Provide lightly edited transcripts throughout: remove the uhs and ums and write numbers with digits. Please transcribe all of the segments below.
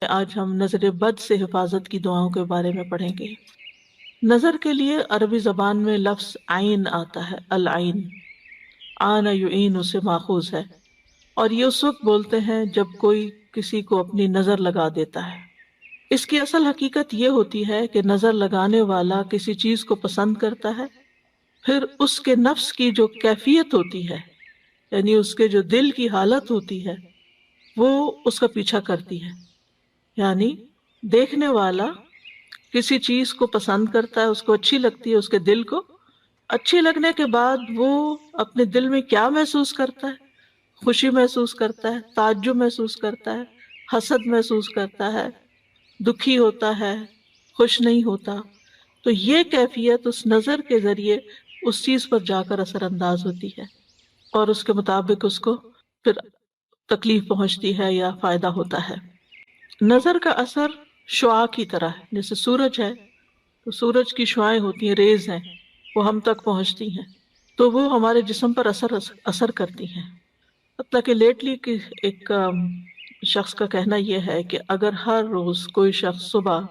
آج ہم نظر بد سے حفاظت کی دعاؤں کے بارے میں پڑھیں گے۔ نظر کے لیے عربی زبان میں لفظ عین آتا ہے، العین، آن یعین سے ماخوذ ہے، اور یہ اس وقت بولتے ہیں جب کوئی کسی کو اپنی نظر لگا دیتا ہے۔ اس کی اصل حقیقت یہ ہوتی ہے کہ نظر لگانے والا کسی چیز کو پسند کرتا ہے، پھر اس کے نفس کی جو کیفیت ہوتی ہے، یعنی اس کے جو دل کی حالت ہوتی ہے، وہ اس کا پیچھا کرتی ہے۔ یعنی دیکھنے والا کسی چیز کو پسند کرتا ہے، اس کو اچھی لگتی ہے، اس کے دل کو اچھی لگنے کے بعد وہ اپنے دل میں کیا محسوس کرتا ہے؟ خوشی محسوس کرتا ہے، تعجب محسوس کرتا ہے، حسد محسوس کرتا ہے، دکھی ہوتا ہے، خوش نہیں ہوتا۔ تو یہ کیفیت اس نظر کے ذریعے اس چیز پر جا کر اثر انداز ہوتی ہے، اور اس کے مطابق اس کو پھر تکلیف پہنچتی ہے یا فائدہ ہوتا ہے۔ نظر کا اثر شعاع کی طرح ہے، جیسے سورج ہے تو سورج کی شعائیں ہوتی ہیں، ریز ہیں، وہ ہم تک پہنچتی ہیں تو وہ ہمارے جسم پر اثر کرتی ہیں۔ حتیٰ کہ لیٹلی ایک شخص کا کہنا یہ ہے کہ اگر ہر روز کوئی شخص صبح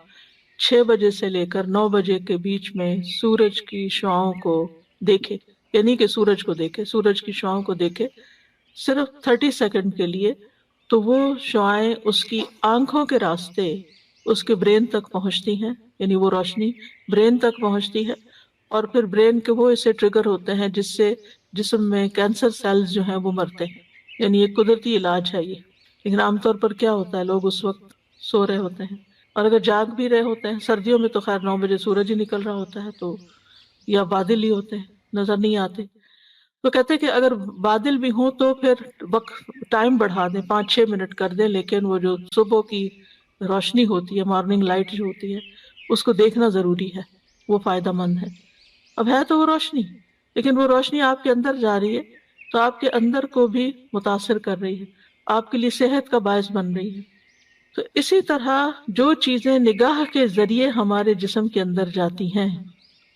6 بجے سے لے کر 9 بجے کے بیچ میں سورج کی شعاؤں کو دیکھے، یعنی کہ سورج کو دیکھے، سورج کی شعاؤں کو دیکھے صرف 30 سیکنڈ کے لیے، تو وہ شعائیں اس کی آنکھوں کے راستے اس کے برین تک پہنچتی ہیں، یعنی وہ روشنی برین تک پہنچتی ہے، اور پھر برین کے وہ ایسے ٹریگر ہوتے ہیں جس سے جسم میں کینسر سیلز جو ہیں وہ مرتے ہیں۔ یعنی ایک قدرتی علاج ہے یہ، لیکن عام طور پر کیا ہوتا ہے، لوگ اس وقت سو رہے ہوتے ہیں، اور اگر جاگ بھی رہے ہوتے ہیں، سردیوں میں تو خیر 9 بجے سورج ہی نکل رہا ہوتا ہے، تو یا بادل ہی ہوتے ہیں، نظر نہیں آتے۔ تو کہتے ہیں کہ اگر بادل بھی ہوں تو پھر وقت ٹائم بڑھا دیں، 5-6 منٹ کر دیں، لیکن وہ جو صبح کی روشنی ہوتی ہے، مارننگ لائٹ جو ہوتی ہے، اس کو دیکھنا ضروری ہے، وہ فائدہ مند ہے۔ اب ہے تو وہ روشنی، لیکن وہ روشنی آپ کے اندر جا رہی ہے تو آپ کے اندر کو بھی متاثر کر رہی ہے، آپ کے لیے صحت کا باعث بن رہی ہے۔ تو اسی طرح جو چیزیں نگاہ کے ذریعے ہمارے جسم کے اندر جاتی ہیں،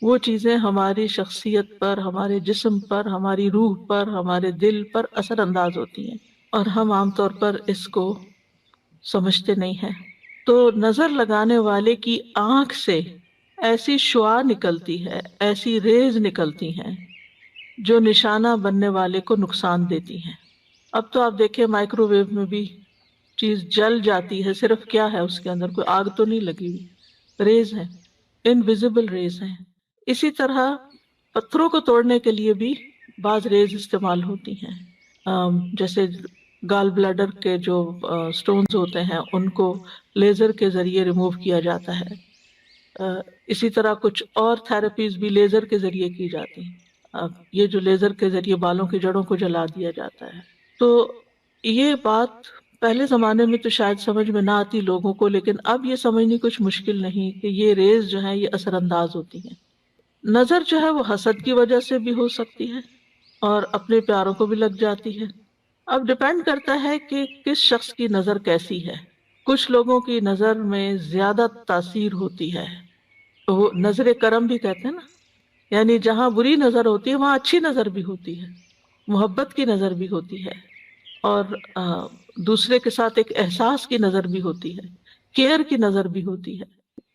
وہ چیزیں ہماری شخصیت پر، ہمارے جسم پر، ہماری روح پر، ہمارے دل پر اثر انداز ہوتی ہیں، اور ہم عام طور پر اس کو سمجھتے نہیں ہیں۔ تو نظر لگانے والے کی آنکھ سے ایسی شعاع نکلتی ہے، ایسی ریز نکلتی ہیں جو نشانہ بننے والے کو نقصان دیتی ہیں۔ اب تو آپ دیکھیں مائکرو ویو میں بھی چیز جل جاتی ہے، صرف کیا ہے اس کے اندر، کوئی آگ تو نہیں لگی ہوئی، ریز ہیں، انویزیبل ریز ہیں۔ اسی طرح پتھروں کو توڑنے کے لیے بھی بعض ریز استعمال ہوتی ہیں، جیسے گال بلیڈر کے جو سٹونز ہوتے ہیں ان کو لیزر کے ذریعے ریموو کیا جاتا ہے۔ اسی طرح کچھ اور تھراپیز بھی لیزر کے ذریعے کی جاتی ہیں۔ اب یہ جو لیزر کے ذریعے بالوں کی جڑوں کو جلا دیا جاتا ہے، تو یہ بات پہلے زمانے میں تو شاید سمجھ میں نہ آتی لوگوں کو، لیکن اب یہ سمجھنی کچھ مشکل نہیں کہ یہ ریز جو ہیں یہ اثر انداز ہوتی ہیں۔ نظر جو ہے وہ حسد کی وجہ سے بھی ہو سکتی ہے، اور اپنے پیاروں کو بھی لگ جاتی ہے۔ اب ڈپینڈ کرتا ہے کہ کس شخص کی نظر کیسی ہے۔ کچھ لوگوں کی نظر میں زیادہ تاثیر ہوتی ہے، وہ نظر کرم بھی کہتے ہیں نا، یعنی جہاں بری نظر ہوتی ہے وہاں اچھی نظر بھی ہوتی ہے، محبت کی نظر بھی ہوتی ہے، اور دوسرے کے ساتھ ایک احساس کی نظر بھی ہوتی ہے، کیئر کی نظر بھی ہوتی ہے،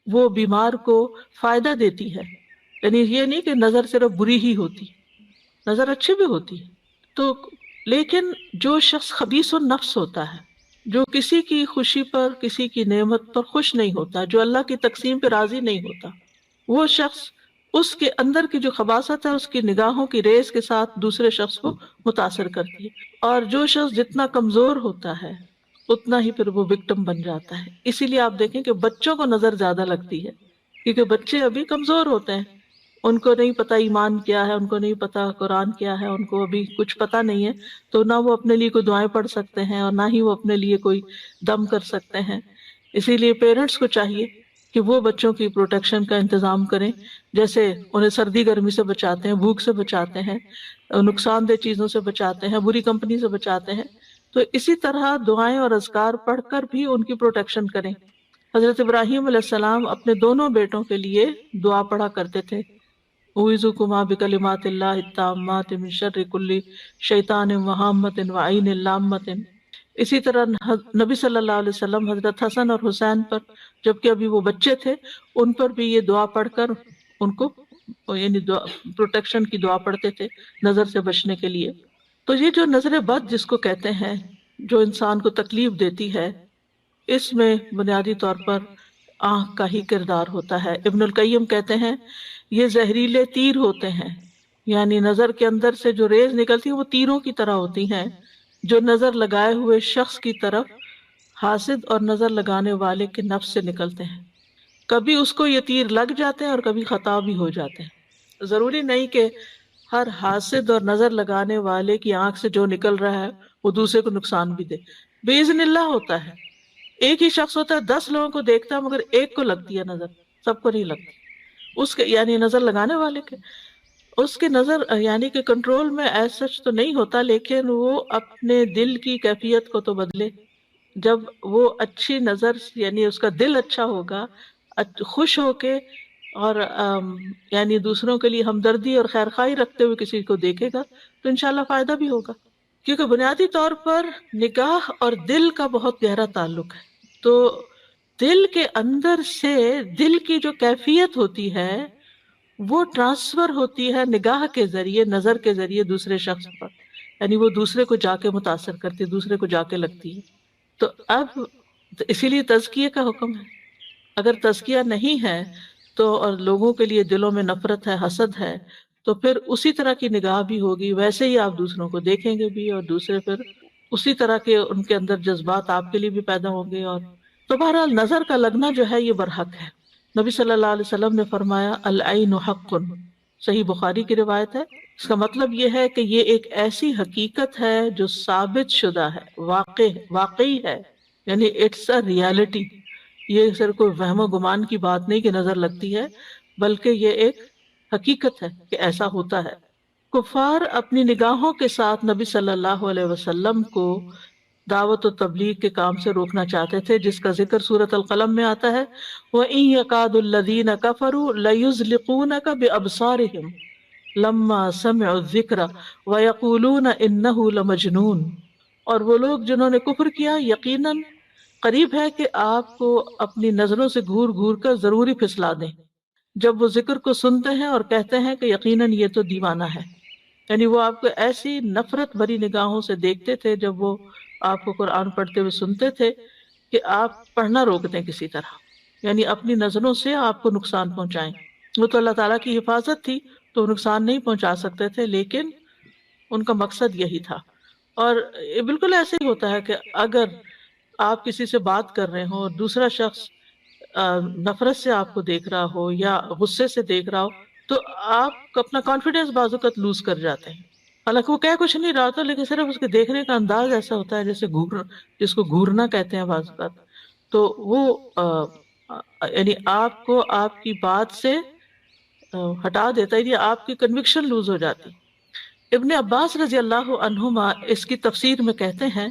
وہ بیمار کو فائدہ دیتی ہے۔ یعنی یہ نہیں کہ نظر صرف بری ہی ہوتی، نظر اچھی بھی ہوتی ہے۔ تو لیکن جو شخص خبیث النفس ہوتا ہے، جو کسی کی خوشی پر، کسی کی نعمت پر خوش نہیں ہوتا، جو اللہ کی تقسیم پہ راضی نہیں ہوتا، وہ شخص، اس کے اندر کی جو خباثت ہے اس کی نگاہوں کی ریز کے ساتھ دوسرے شخص کو متاثر کرتی ہے، اور جو شخص جتنا کمزور ہوتا ہے اتنا ہی پھر وہ وکٹم بن جاتا ہے۔ اسی لیے آپ دیکھیں کہ بچوں کو نظر زیادہ لگتی ہے، کیونکہ بچے ابھی کمزور ہوتے ہیں، ان کو نہیں پتا ایمان کیا ہے، ان کو نہیں پتا قرآن کیا ہے، ان کو ابھی کچھ پتا نہیں ہے، تو نہ وہ اپنے لیے کوئی دعائیں پڑھ سکتے ہیں اور نہ ہی وہ اپنے لیے کوئی دم کر سکتے ہیں۔ اسی لیے پیرنٹس کو چاہیے کہ وہ بچوں کی پروٹیکشن کا انتظام کریں، جیسے انہیں سردی گرمی سے بچاتے ہیں، بھوک سے بچاتے ہیں، نقصان دہ چیزوں سے بچاتے ہیں، بری کمپنی سے بچاتے ہیں، تو اسی طرح دعائیں اور اذکار پڑھ کر بھی ان کی پروٹیکشن کریں۔ حضرت ابراہیم علیہ السلام اپنے دونوں بیٹوں کے لیے دعا پڑھا کرتے تھے، اعوذکما بکلمات اللہ التامات من شر کل شیطان وہامۃ وعین لامۃ، اسی طرح نبی صلی اللہ علیہ وسلم حضرت حسن اور حسین پر، جبکہ ابھی وہ بچے تھے، ان پر بھی یہ دعا پڑھ کر ان کو یعنی پروٹیکشن کی دعا پڑھتے تھے نظر سے بچنے کے لیے۔ تو یہ جو نظر بد جس کو کہتے ہیں، جو انسان کو تکلیف دیتی ہے، اس میں بنیادی طور پر آنکھ کا ہی کردار ہوتا ہے۔ ابن القیم کہتے ہیں یہ زہریلے تیر ہوتے ہیں، یعنی نظر کے اندر سے جو ریز نکلتی ہیں وہ تیروں کی طرح ہوتی ہیں، جو نظر لگائے ہوئے شخص کی طرف حاسد اور نظر لگانے والے کے نفس سے نکلتے ہیں۔ کبھی اس کو یہ تیر لگ جاتے ہیں اور کبھی خطا بھی ہو جاتے ہیں۔ ضروری نہیں کہ ہر حاسد اور نظر لگانے والے کی آنکھ سے جو نکل رہا ہے وہ دوسرے کو نقصان بھی دے، باذن اللہ ہوتا ہے۔ ایک ہی شخص ہوتا ہے، 10 لوگوں کو دیکھتا ہے مگر ایک کو لگتی ہے نظر، سب کو نہیں لگتی۔ اس کے یعنی نظر لگانے والے کے، اس کے نظر یعنی کہ کنٹرول میں ایز سچ تو نہیں ہوتا، لیکن وہ اپنے دل کی کیفیت کو تو بدلے۔ جب وہ اچھی نظر یعنی اس کا دل اچھا ہوگا، خوش ہو کے اور یعنی دوسروں کے لیے ہمدردی اور خیرخواہی رکھتے ہوئے کسی کو دیکھے گا تو انشاءاللہ فائدہ بھی ہوگا، کیونکہ بنیادی طور پر نگاہ اور دل کا بہت گہرا تعلق ہے۔ تو دل کے اندر سے دل کی جو کیفیت ہوتی ہے وہ ٹرانسفر ہوتی ہے نگاہ کے ذریعے، نظر کے ذریعے دوسرے شخص پر، یعنی وہ دوسرے کو جا کے متاثر کرتی ہے، دوسرے کو جا کے لگتی ہے۔ تو اب اسی لیے تزکیے کا حکم ہے۔ اگر تزکیہ نہیں ہے تو اور لوگوں کے لیے دلوں میں نفرت ہے، حسد ہے، تو پھر اسی طرح کی نگاہ بھی ہوگی، ویسے ہی آپ دوسروں کو دیکھیں گے بھی، اور دوسرے پھر اسی طرح کے ان کے اندر جذبات آپ کے لیے بھی پیدا ہوں گے۔ اور تو بہرحال نظر کا لگنا جو ہے یہ برحق ہے۔ نبی صلی اللہ علیہ وسلم نے فرمایا العین حق، صحیح بخاری کی روایت ہے۔ اس کا مطلب یہ ہے کہ یہ ایک ایسی حقیقت ہے جو ثابت شدہ ہے، واقعی ہے، یعنی اٹس اے ریالٹی۔ یہ صرف کوئی وہم و گمان کی بات نہیں کہ نظر لگتی ہے، بلکہ یہ ایک حقیقت ہے کہ ایسا ہوتا ہے۔ کفار اپنی نگاہوں کے ساتھ نبی صلی اللہ علیہ وسلم کو دعوت و تبلیغ کے کام سے روکنا چاہتے تھے، جس کا ذکر سورۃ القلم میں آتا ہے وَإِن يَكَادُ الَّذِينَ كَفَرُوا لَيُزْلِقُونَكَ بِأَبْصَارِهِمْ لَمَّا سَمِعُوا الذِّكْرَ وَيَقُولُونَ إِنَّهُ لَمَجْنُونٌ۔ اور وہ لوگ جنہوں نے کفر کیا یقیناً قریب ہے کہ آپ کو اپنی نظروں سے گھور گھور کر ضروری پھسلا دیں جب وہ ذکر کو سنتے ہیں، اور کہتے ہیں کہ یقیناً یہ تو دیوانہ ہے۔ یعنی وہ آپ کو ایسی نفرت بھری نگاہوں سے دیکھتے تھے جب وہ آپ کو قرآن پڑھتے ہوئے سنتے تھے کہ آپ پڑھنا روک دیں کسی طرح، یعنی اپنی نظروں سے آپ کو نقصان پہنچائیں۔ وہ تو اللہ تعالیٰ کی حفاظت تھی تو نقصان نہیں پہنچا سکتے تھے، لیکن ان کا مقصد یہی تھا۔ اور یہ بالکل ایسے ہی ہوتا ہے کہ اگر آپ کسی سے بات کر رہے ہوں اور دوسرا شخص نفرت سے آپ کو دیکھ رہا ہو یا غصے سے دیکھ رہا ہو تو آپ اپنا کانفیڈینس بعض اوقات لوز کر جاتے ہیں، حالانکہ وہ کہہ کچھ نہیں رہا ہوتا، لیکن صرف اس کے دیکھنے کا انداز ایسا ہوتا ہے جیسے جس کو گھورنا کہتے ہیں بعض اوقات، تو وہ یعنی آپ کو آپ کی بات سے ہٹا دیتا ہے، یعنی آپ کی کنوکشن لوز ہو جاتی۔ ابن عباس رضی اللہ عنہما اس کی تفسیر میں کہتے ہیں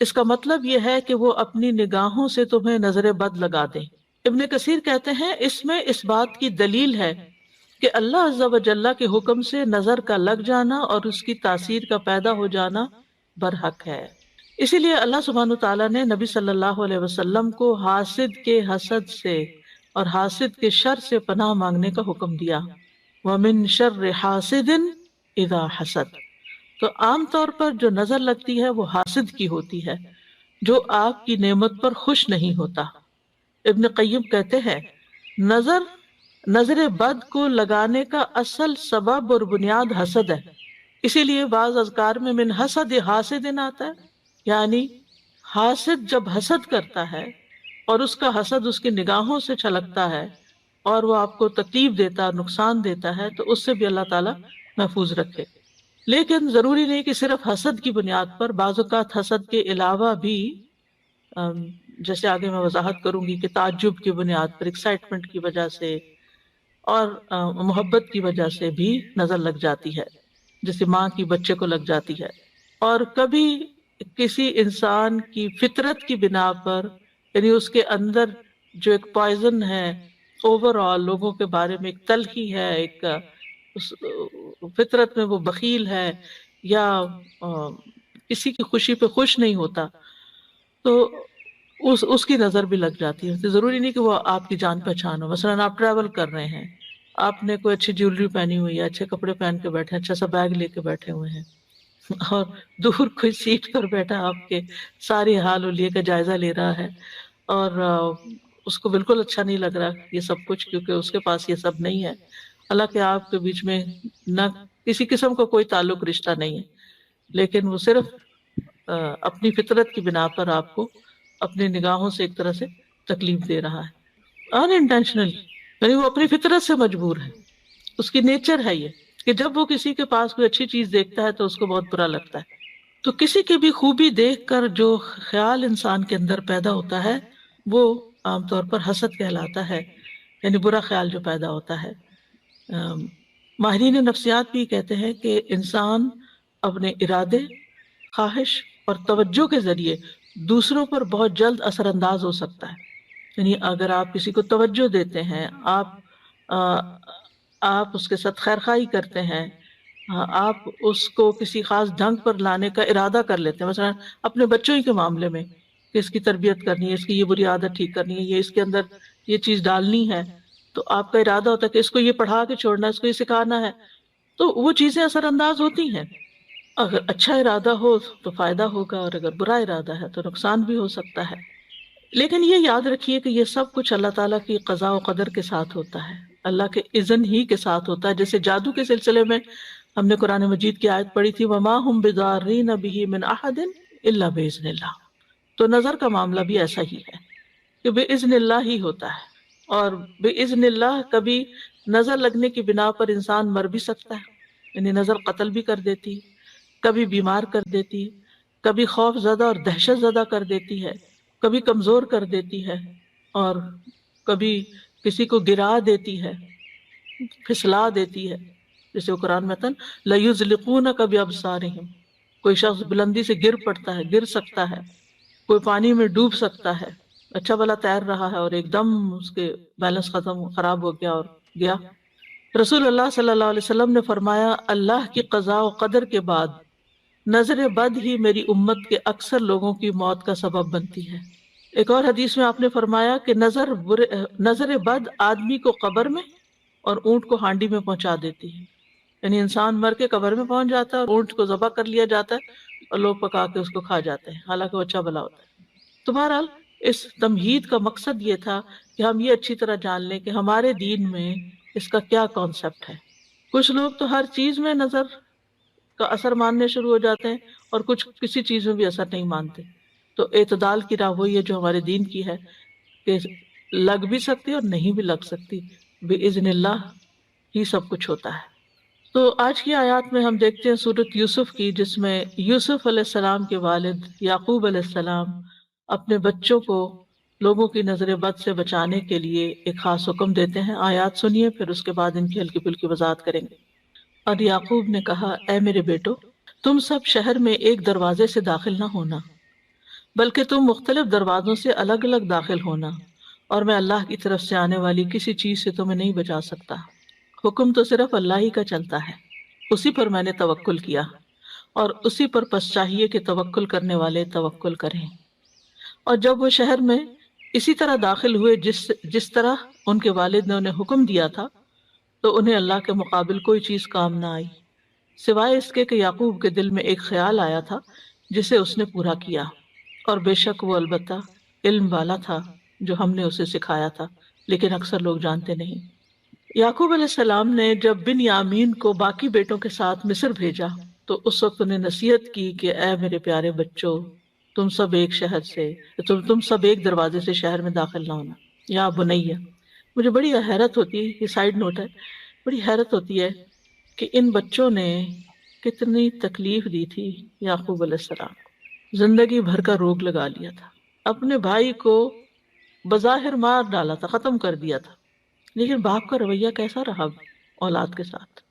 اس کا مطلب یہ ہے کہ وہ اپنی نگاہوں سے تمہیں نظر بد لگا دیں۔ ابن کثیر کہتے ہیں اس میں اس بات کی دلیل ہے کہ اللہ عز و جل کے حکم سے نظر کا لگ جانا اور اس کی تاثیر کا پیدا ہو جانا برحق ہے۔ اسی لیے اللہ سبحانہ وتعالیٰ نے نبی صلی اللہ علیہ وسلم کو حاسد کے حسد سے اور حاسد کے شر سے پناہ مانگنے کا حکم دیا۔ وَمِن شَرِّ حَاسِدٍ اِذَا حَسَدَ۔ تو عام طور پر جو نظر لگتی ہے وہ حاسد کی ہوتی ہے، جو آپ کی نعمت پر خوش نہیں ہوتا۔ ابن قیم کہتے ہیں نظر بد کو لگانے کا اصل سبب اور بنیاد حسد ہے، اسی لیے بعض اذکار میں من حسد حاسد آتا ہے، یعنی حاسد جب حسد کرتا ہے اور اس کا حسد اس کی نگاہوں سے چھلکتا ہے اور وہ آپ کو تکلیف دیتا، نقصان دیتا ہے، تو اس سے بھی اللہ تعالیٰ محفوظ رکھے۔ لیکن ضروری نہیں کہ صرف حسد کی بنیاد پر، بعض اوقات حسد کے علاوہ بھی جیسے آگے میں وضاحت کروں گی کہ تعجب کی بنیاد پر، ایکسائٹمنٹ کی وجہ سے اور محبت کی وجہ سے بھی نظر لگ جاتی ہے، جیسے ماں کی بچے کو لگ جاتی ہے۔ اور کبھی کسی انسان کی فطرت کی بنا پر، یعنی اس کے اندر جو ایک پوائزن ہے اوور آل لوگوں کے بارے میں، ایک تلخی ہے، ایک فطرت میں وہ بخیل ہے یا کسی کی خوشی پہ خوش نہیں ہوتا، تو اس کی نظر بھی لگ جاتی ہے. تو ضروری نہیں کہ وہ آپ کی جان پہچان ہو. مثلاً آپ ٹریول کر رہے ہیں، آپ نے کوئی اچھی جیولری پہنی ہوئی ہے، اچھے کپڑے پہن کے بیٹھے ہیں، اچھا سا بیگ لے کے بیٹھے ہوئے ہیں، اور دور کوئی سیٹ پر بیٹھا آپ کے ساری حال ولیے کا جائزہ لے رہا ہے، اور اس کو بالکل اچھا نہیں لگ رہا یہ سب کچھ، کیونکہ اس کے پاس یہ سب نہیں ہے. حالانکہ آپ کے بیچ میں نہ کسی قسم کا کوئی تعلق رشتہ نہیں ہے، لیکن وہ صرف اپنی فطرت کی بنا پر آپ کو اپنی نگاہوں سے ایک طرح سے تکلیف دے رہا ہے ان انٹینشنلی. یعنی وہ اپنی فطرت سے مجبور ہے، اس کی نیچر ہے یہ کہ جب وہ کسی کے پاس کوئی اچھی چیز دیکھتا ہے تو اس کو بہت برا لگتا ہے. تو کسی کی بھی خوبی دیکھ کر جو خیال انسان کے اندر پیدا ہوتا ہے وہ عام طور پر حسد کہلاتا ہے، یعنی برا خیال جو پیدا ہوتا ہے. ماہرین نفسیات بھی کہتے ہیں کہ انسان اپنے ارادے، خواہش اور توجہ کے ذریعے دوسروں پر بہت جلد اثر انداز ہو سکتا ہے. یعنی اگر آپ کسی کو توجہ دیتے ہیں، آپ اس کے ساتھ خیر خواہی کرتے ہیں، آپ اس کو کسی خاص ڈھنگ پر لانے کا ارادہ کر لیتے ہیں، مثلا اپنے بچوں ہی کے معاملے میں کہ اس کی تربیت کرنی ہے، اس کی یہ بری عادت ٹھیک کرنی ہے، یہ اس کے اندر یہ چیز ڈالنی ہے، تو آپ کا ارادہ ہوتا ہے کہ اس کو یہ پڑھا کے چھوڑنا ہے، اس کو یہ سکھانا ہے، تو وہ چیزیں اثر انداز ہوتی ہیں. اگر اچھا ارادہ ہو تو فائدہ ہوگا، اور اگر برا ارادہ ہے تو نقصان بھی ہو سکتا ہے. لیکن یہ یاد رکھیے کہ یہ سب کچھ اللہ تعالیٰ کی قضاء و قدر کے ساتھ ہوتا ہے، اللہ کے اذن ہی کے ساتھ ہوتا ہے. جیسے جادو کے سلسلے میں ہم نے قرآن مجید کی آیت پڑھی تھی وَمَا هُمْ بِضَارِّينَ بِهِ مِنْ أَحَدٍ إِلَّا بِإِذْنِ اللَّهِ. تو نظر کا معاملہ بھی ایسا ہی ہے کہ بِإِذْنِ اللَّهِ ہی ہوتا ہے، اور بِإِذْنِ اللَّهِ کبھی نظر لگنے کی بنا پر انسان مر بھی سکتا ہے، یعنی نظر قتل بھی کر دیتی، کبھی بیمار کر دیتی، کبھی خوف زدہ اور دہشت زدہ کر دیتی ہے، کبھی کمزور کر دیتی ہے، اور کبھی کسی کو گرا دیتی ہے، پھسلا دیتی ہے. جیسے وہ قرآن میں لَيُزْلِقُونَكَ بِأَبْصَارِهِمْ، کوئی شخص بلندی سے گر پڑتا ہے، گر سکتا ہے، کوئی پانی میں ڈوب سکتا ہے، اچھا بھلا تیر رہا ہے اور ایک دم اس کے بیلنس خراب ہو گیا اور گیا. رسول اللہ صلی اللہ علیہ وسلم نے فرمایا اللہ کی قضاء و قدر کے بعد نظر بد ہی میری امت کے اکثر لوگوں کی موت کا سبب بنتی ہے. ایک اور حدیث میں آپ نے فرمایا کہ نظر بد آدمی کو قبر میں اور اونٹ کو ہانڈی میں پہنچا دیتی ہے. یعنی انسان مر کے قبر میں پہنچ جاتا ہے اور اونٹ کو ذبح کر لیا جاتا ہے اور لوگ پکا کے اس کو کھا جاتے ہیں، حالانکہ وہ اچھا بھلا ہوتا ہے. تو بہرحال اس تمہید کا مقصد یہ تھا کہ ہم یہ اچھی طرح جان لیں کہ ہمارے دین میں اس کا کیا کانسیپٹ ہے. کچھ لوگ تو ہر چیز میں نظر کا اثر ماننے شروع ہو جاتے ہیں اور کچھ کسی چیز میں بھی اثر نہیں مانتے. تو اعتدال کی راہ وہی ہے جو ہمارے دین کی ہے کہ لگ بھی سکتی اور نہیں بھی لگ سکتی، بِإِذْنِ اللہ ہی سب کچھ ہوتا ہے. تو آج کی آیات میں ہم دیکھتے ہیں سورۃ یوسف کی، جس میں یوسف علیہ السلام کے والد یعقوب علیہ السلام اپنے بچوں کو لوگوں کی نظر بد سے بچانے کے لیے ایک خاص حکم دیتے ہیں. آیات سنیے، پھر اس کے بعد ان کی ہلکی پھلکی وضاحت کریں گے. اور یعقوب نے کہا اے میرے بیٹو، تم سب شہر میں ایک دروازے سے داخل نہ ہونا، بلکہ تم مختلف دروازوں سے الگ الگ داخل ہونا، اور میں اللہ کی طرف سے آنے والی کسی چیز سے تمہیں نہیں بچا سکتا. حکم تو صرف اللہ ہی کا چلتا ہے، اسی پر میں نے توکل کیا، اور اسی پر پس چاہیے کہ توکل کرنے والے توکل کریں. اور جب وہ شہر میں اسی طرح داخل ہوئے جس طرح ان کے والد نے انہیں حکم دیا تھا، تو انہیں اللہ کے مقابل کوئی چیز کام نہ آئی، سوائے اس کے کہ یعقوب کے دل میں ایک خیال آیا تھا جسے اس نے پورا کیا، اور بے شک وہ البتہ علم والا تھا جو ہم نے اسے سکھایا تھا، لیکن اکثر لوگ جانتے نہیں. یعقوب علیہ السلام نے جب بن یامین کو باقی بیٹوں کے ساتھ مصر بھیجا تو اس وقت انہیں نصیحت کی کہ اے میرے پیارے بچوں، تم سب ایک شہر سے تم سب ایک دروازے سے شہر میں داخل نہ ہونا. یا بنیہ، مجھے بڑی حیرت ہوتی ہے، یہ سائیڈ نوٹ ہے، بڑی حیرت ہوتی ہے کہ ان بچوں نے کتنی تکلیف دی تھی یعقوب علیہ السلام. زندگی بھر کا روگ لگا لیا تھا، اپنے بھائی کو بظاہر مار ڈالا تھا، ختم کر دیا تھا، لیکن باپ کا رویہ کیسا رہا اولاد کے ساتھ؟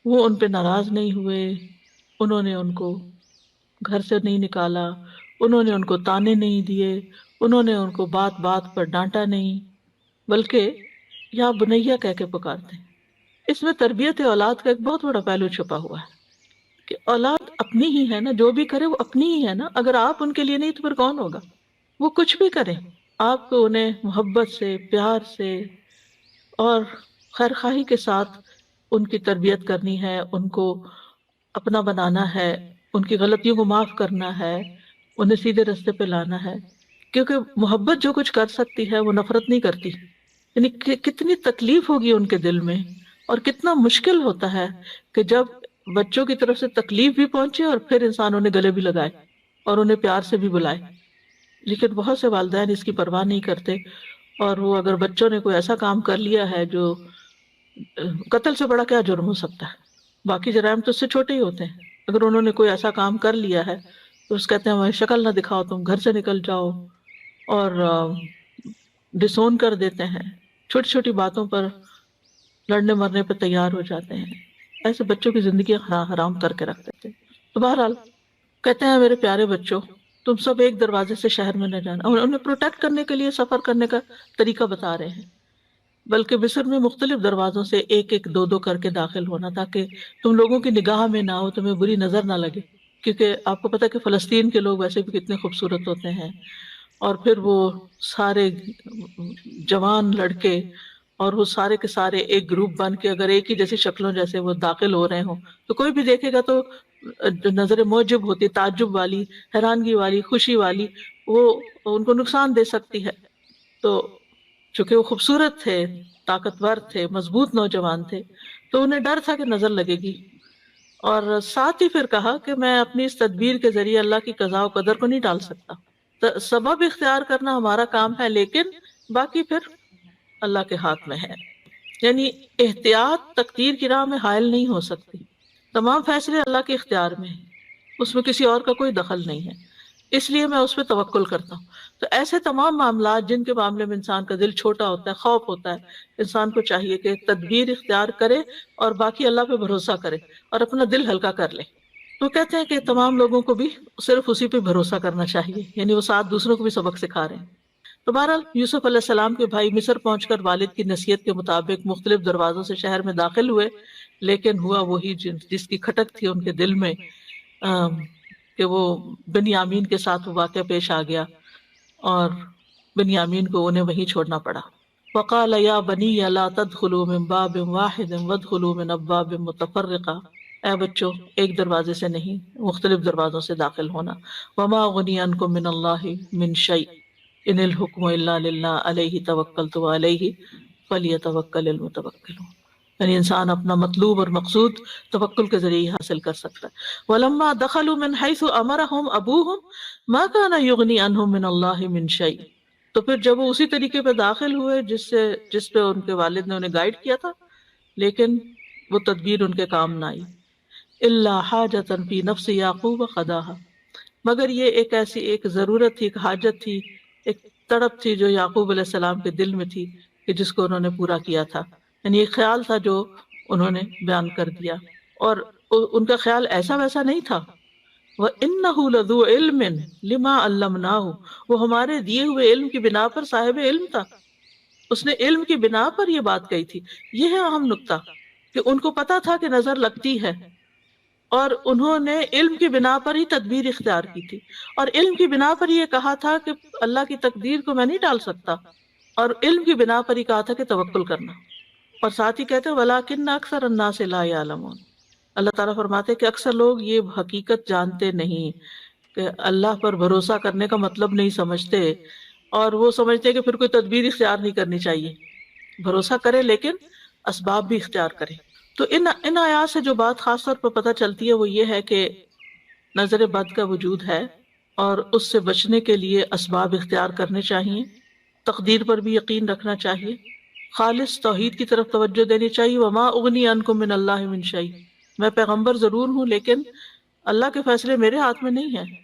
وہ ان پہ ناراض نہیں ہوئے، انہوں نے ان کو گھر سے نہیں نکالا، انہوں نے ان کو تانے نہیں دیے، انہوں نے ان کو بات بات پر ڈانٹا نہیں، بلکہ یا بنیہ کہہ کے پکارتے ہیں. اس میں تربیت اولاد کا ایک بہت بڑا پہلو چھپا ہوا ہے کہ اولاد اپنی ہی ہے نا، جو بھی کرے وہ اپنی ہی ہے نا. اگر آپ ان کے لیے نہیں تو پھر کون ہوگا؟ وہ کچھ بھی کریں، آپ کو انہیں محبت سے، پیار سے اور خیر خواہی کے ساتھ ان کی تربیت کرنی ہے، ان کو اپنا بنانا ہے، ان کی غلطیوں کو معاف کرنا ہے، انہیں سیدھے راستے پہ لانا ہے، کیونکہ محبت جو کچھ کر سکتی ہے وہ نفرت نہیں کرتی۔ یعنی کتنی تکلیف ہوگی ان کے دل میں، اور کتنا مشکل ہوتا ہے کہ جب بچوں کی طرف سے تکلیف بھی پہنچے اور پھر انسان انہیں گلے بھی لگائے اور انہیں پیار سے بھی بلائے۔ لیکن بہت سے والدین اس کی پرواہ نہیں کرتے، اور وہ اگر بچوں نے کوئی ایسا کام کر لیا ہے جو قتل سے بڑا کیا جرم ہو سکتا ہے، باقی جرائم تو اس سے چھوٹے ہی ہوتے ہیں، اگر انہوں نے کوئی ایسا کام کر لیا ہے تو اس کہتے ہیں ہماری شکل نہ دکھاؤ، تم گھر سے نکل جاؤ، اور ڈسون کر دیتے ہیں، چھوٹی چھوٹی باتوں پر لڑنے مرنے پہ تیار ہو جاتے ہیں۔ ایسے بچوں کی زندگی حرام کر کے رکھ دیتے ہیں۔ تو بہرحال کہتے ہیں میرے پیارے بچوں، تم سب ایک دروازے سے شہر میں نہ جانا، اور انہیں پروٹیکٹ کرنے کے لیے سفر کرنے کا طریقہ بتا رہے ہیں، بلکہ مصر میں مختلف دروازوں سے ایک ایک دو دو کر کے داخل ہونا، تاکہ تم لوگوں کی نگاہ میں نہ ہو، تمہیں بری نظر نہ لگے، کیونکہ آپ کو پتہ ہے کہ فلسطین کے لوگ ویسے بھی کتنے خوبصورت ہوتے ہیں، اور پھر وہ سارے جوان لڑکے اور وہ سارے کے سارے ایک گروپ بن کے اگر ایک ہی جیسی شکلوں جیسے وہ داخل ہو رہے ہوں تو کوئی بھی دیکھے گا تو جو نظر معجب ہوتی، تعجب والی، حیرانگی والی، خوشی والی، وہ ان کو نقصان دے سکتی ہے۔ تو چونکہ وہ خوبصورت تھے، طاقتور تھے، مضبوط نوجوان تھے، تو انہیں ڈر تھا کہ نظر لگے گی، اور ساتھ ہی پھر کہا کہ میں اپنی اس تدبیر کے ذریعے اللہ کی قضاء و قدر کو نہیں ٹال سکتا، سبب اختیار کرنا ہمارا کام ہے، لیکن باقی پھر اللہ کے ہاتھ میں ہے۔ یعنی احتیاط تقدیر کی راہ میں حائل نہیں ہو سکتی، تمام فیصلے اللہ کے اختیار میں ہیں، اس میں کسی اور کا کوئی دخل نہیں ہے، اس لیے میں اس پہ توکل کرتا ہوں۔ تو ایسے تمام معاملات جن کے معاملے میں انسان کا دل چھوٹا ہوتا ہے، خوف ہوتا ہے، انسان کو چاہیے کہ تدبیر اختیار کرے اور باقی اللہ پہ بھروسہ کرے اور اپنا دل ہلکا کر لے۔ تو کہتے ہیں کہ تمام لوگوں کو بھی صرف اسی پہ بھروسہ کرنا چاہیے، یعنی وہ ساتھ دوسروں کو بھی سبق سکھا رہے ہیں۔ تو بہرحال یوسف علیہ السلام کے بھائی مصر پہنچ کر والد کی نصیحت کے مطابق مختلف دروازوں سے شہر میں داخل ہوئے، لیکن ہوا وہی جس کی کھٹک تھی ان کے دل میں، کہ وہ بنیامین کے ساتھ وہ واقعہ پیش آ گیا، اور بنیامین کو انہیں وہیں چھوڑنا پڑا۔ وقال یا بنی لا تدخلوا من باب واحد وادخلوا من ابواب متفرقہ، اے بچوں ایک دروازے سے نہیں، مختلف دروازوں سے داخل ہونا۔ وما اغنی عنکم من اللہ من شیء ان الحکم الا للہ علیہ توکلت وعلیہ فلیتوکل المتوکلون۔ یعنی انسان اپنا مطلوب اور مقصود توکل کے ذریعے ہی حاصل کر سکتا ہے۔ وَلَمَّا دَخَلُوا مِنْ حَيْثُ أَمَرَهُمْ أَبُوهُمْ مَا كَانَ يُغْنِي عَنْهُمْ مِنَ اللَّهِ مِنْ شَيْءٍ، تو پھر جب وہ اسی طریقے پہ داخل ہوئے جس پہ ان کے والد نے انہیں گائیڈ کیا تھا، لیکن وہ تدبیر ان کے کام نہ آئی۔ إِلَّا حَاجَةً فِي نَفْسِ يَعْقُوبَ قَضَاهَا، مگر یہ ایک ایسی ایک ضرورت تھی، ایک حاجت تھی، ایک تڑپ تھی جو یعقوب علیہ السلام کے دل میں تھی، کہ جس کو انہوں نے پورا کیا تھا۔ یعنی ایک خیال تھا جو انہوں نے بیان کر دیا، اور ان کا خیال ایسا ویسا نہیں تھا۔ وَإِنَّهُ لَذُو عِلْمٍ لِمَا عَلَّمْنَاهُ، وہ ہمارے دیے ہوئے علم کی بنا پر صاحب علم تھا، اس نے علم کی بنا پر یہ بات کہی تھی۔ یہ ہے اہم نقطہ کہ ان کو پتا تھا کہ نظر لگتی ہے، اور انہوں نے علم کی بنا پر ہی تدبیر اختیار کی تھی، اور علم کی بنا پر یہ کہا تھا کہ اللہ کی تقدیر کو میں نہیں ٹال سکتا، اور علم کی بنا پر ہی کہا تھا کہ توکل کرنا۔ اور ساتھ ہی کہتے ہیں وَلَٰكِنَّ أَكْثَرَ النَّاسِ لَا يَعْلَمُونَ، اللہ تعالیٰ فرماتے ہیں کہ اکثر لوگ یہ حقیقت جانتے نہیں، کہ اللہ پر بھروسہ کرنے کا مطلب نہیں سمجھتے، اور وہ سمجھتے ہیں کہ پھر کوئی تدبیر اختیار نہیں کرنی چاہیے، بھروسہ کرے لیکن اسباب بھی اختیار کرے۔ تو ان آیات سے جو بات خاص طور پر پتہ چلتی ہے وہ یہ ہے کہ نظر بد کا وجود ہے، اور اس سے بچنے کے لیے اسباب اختیار کرنے چاہیے، تقدیر پر بھی یقین رکھنا چاہیے، خالص توحید کی طرف توجہ دینی چاہیے۔ وما اغنی عنکم من اللہ من شیء، میں پیغمبر ضرور ہوں لیکن اللہ کے فیصلے میرے ہاتھ میں نہیں ہیں،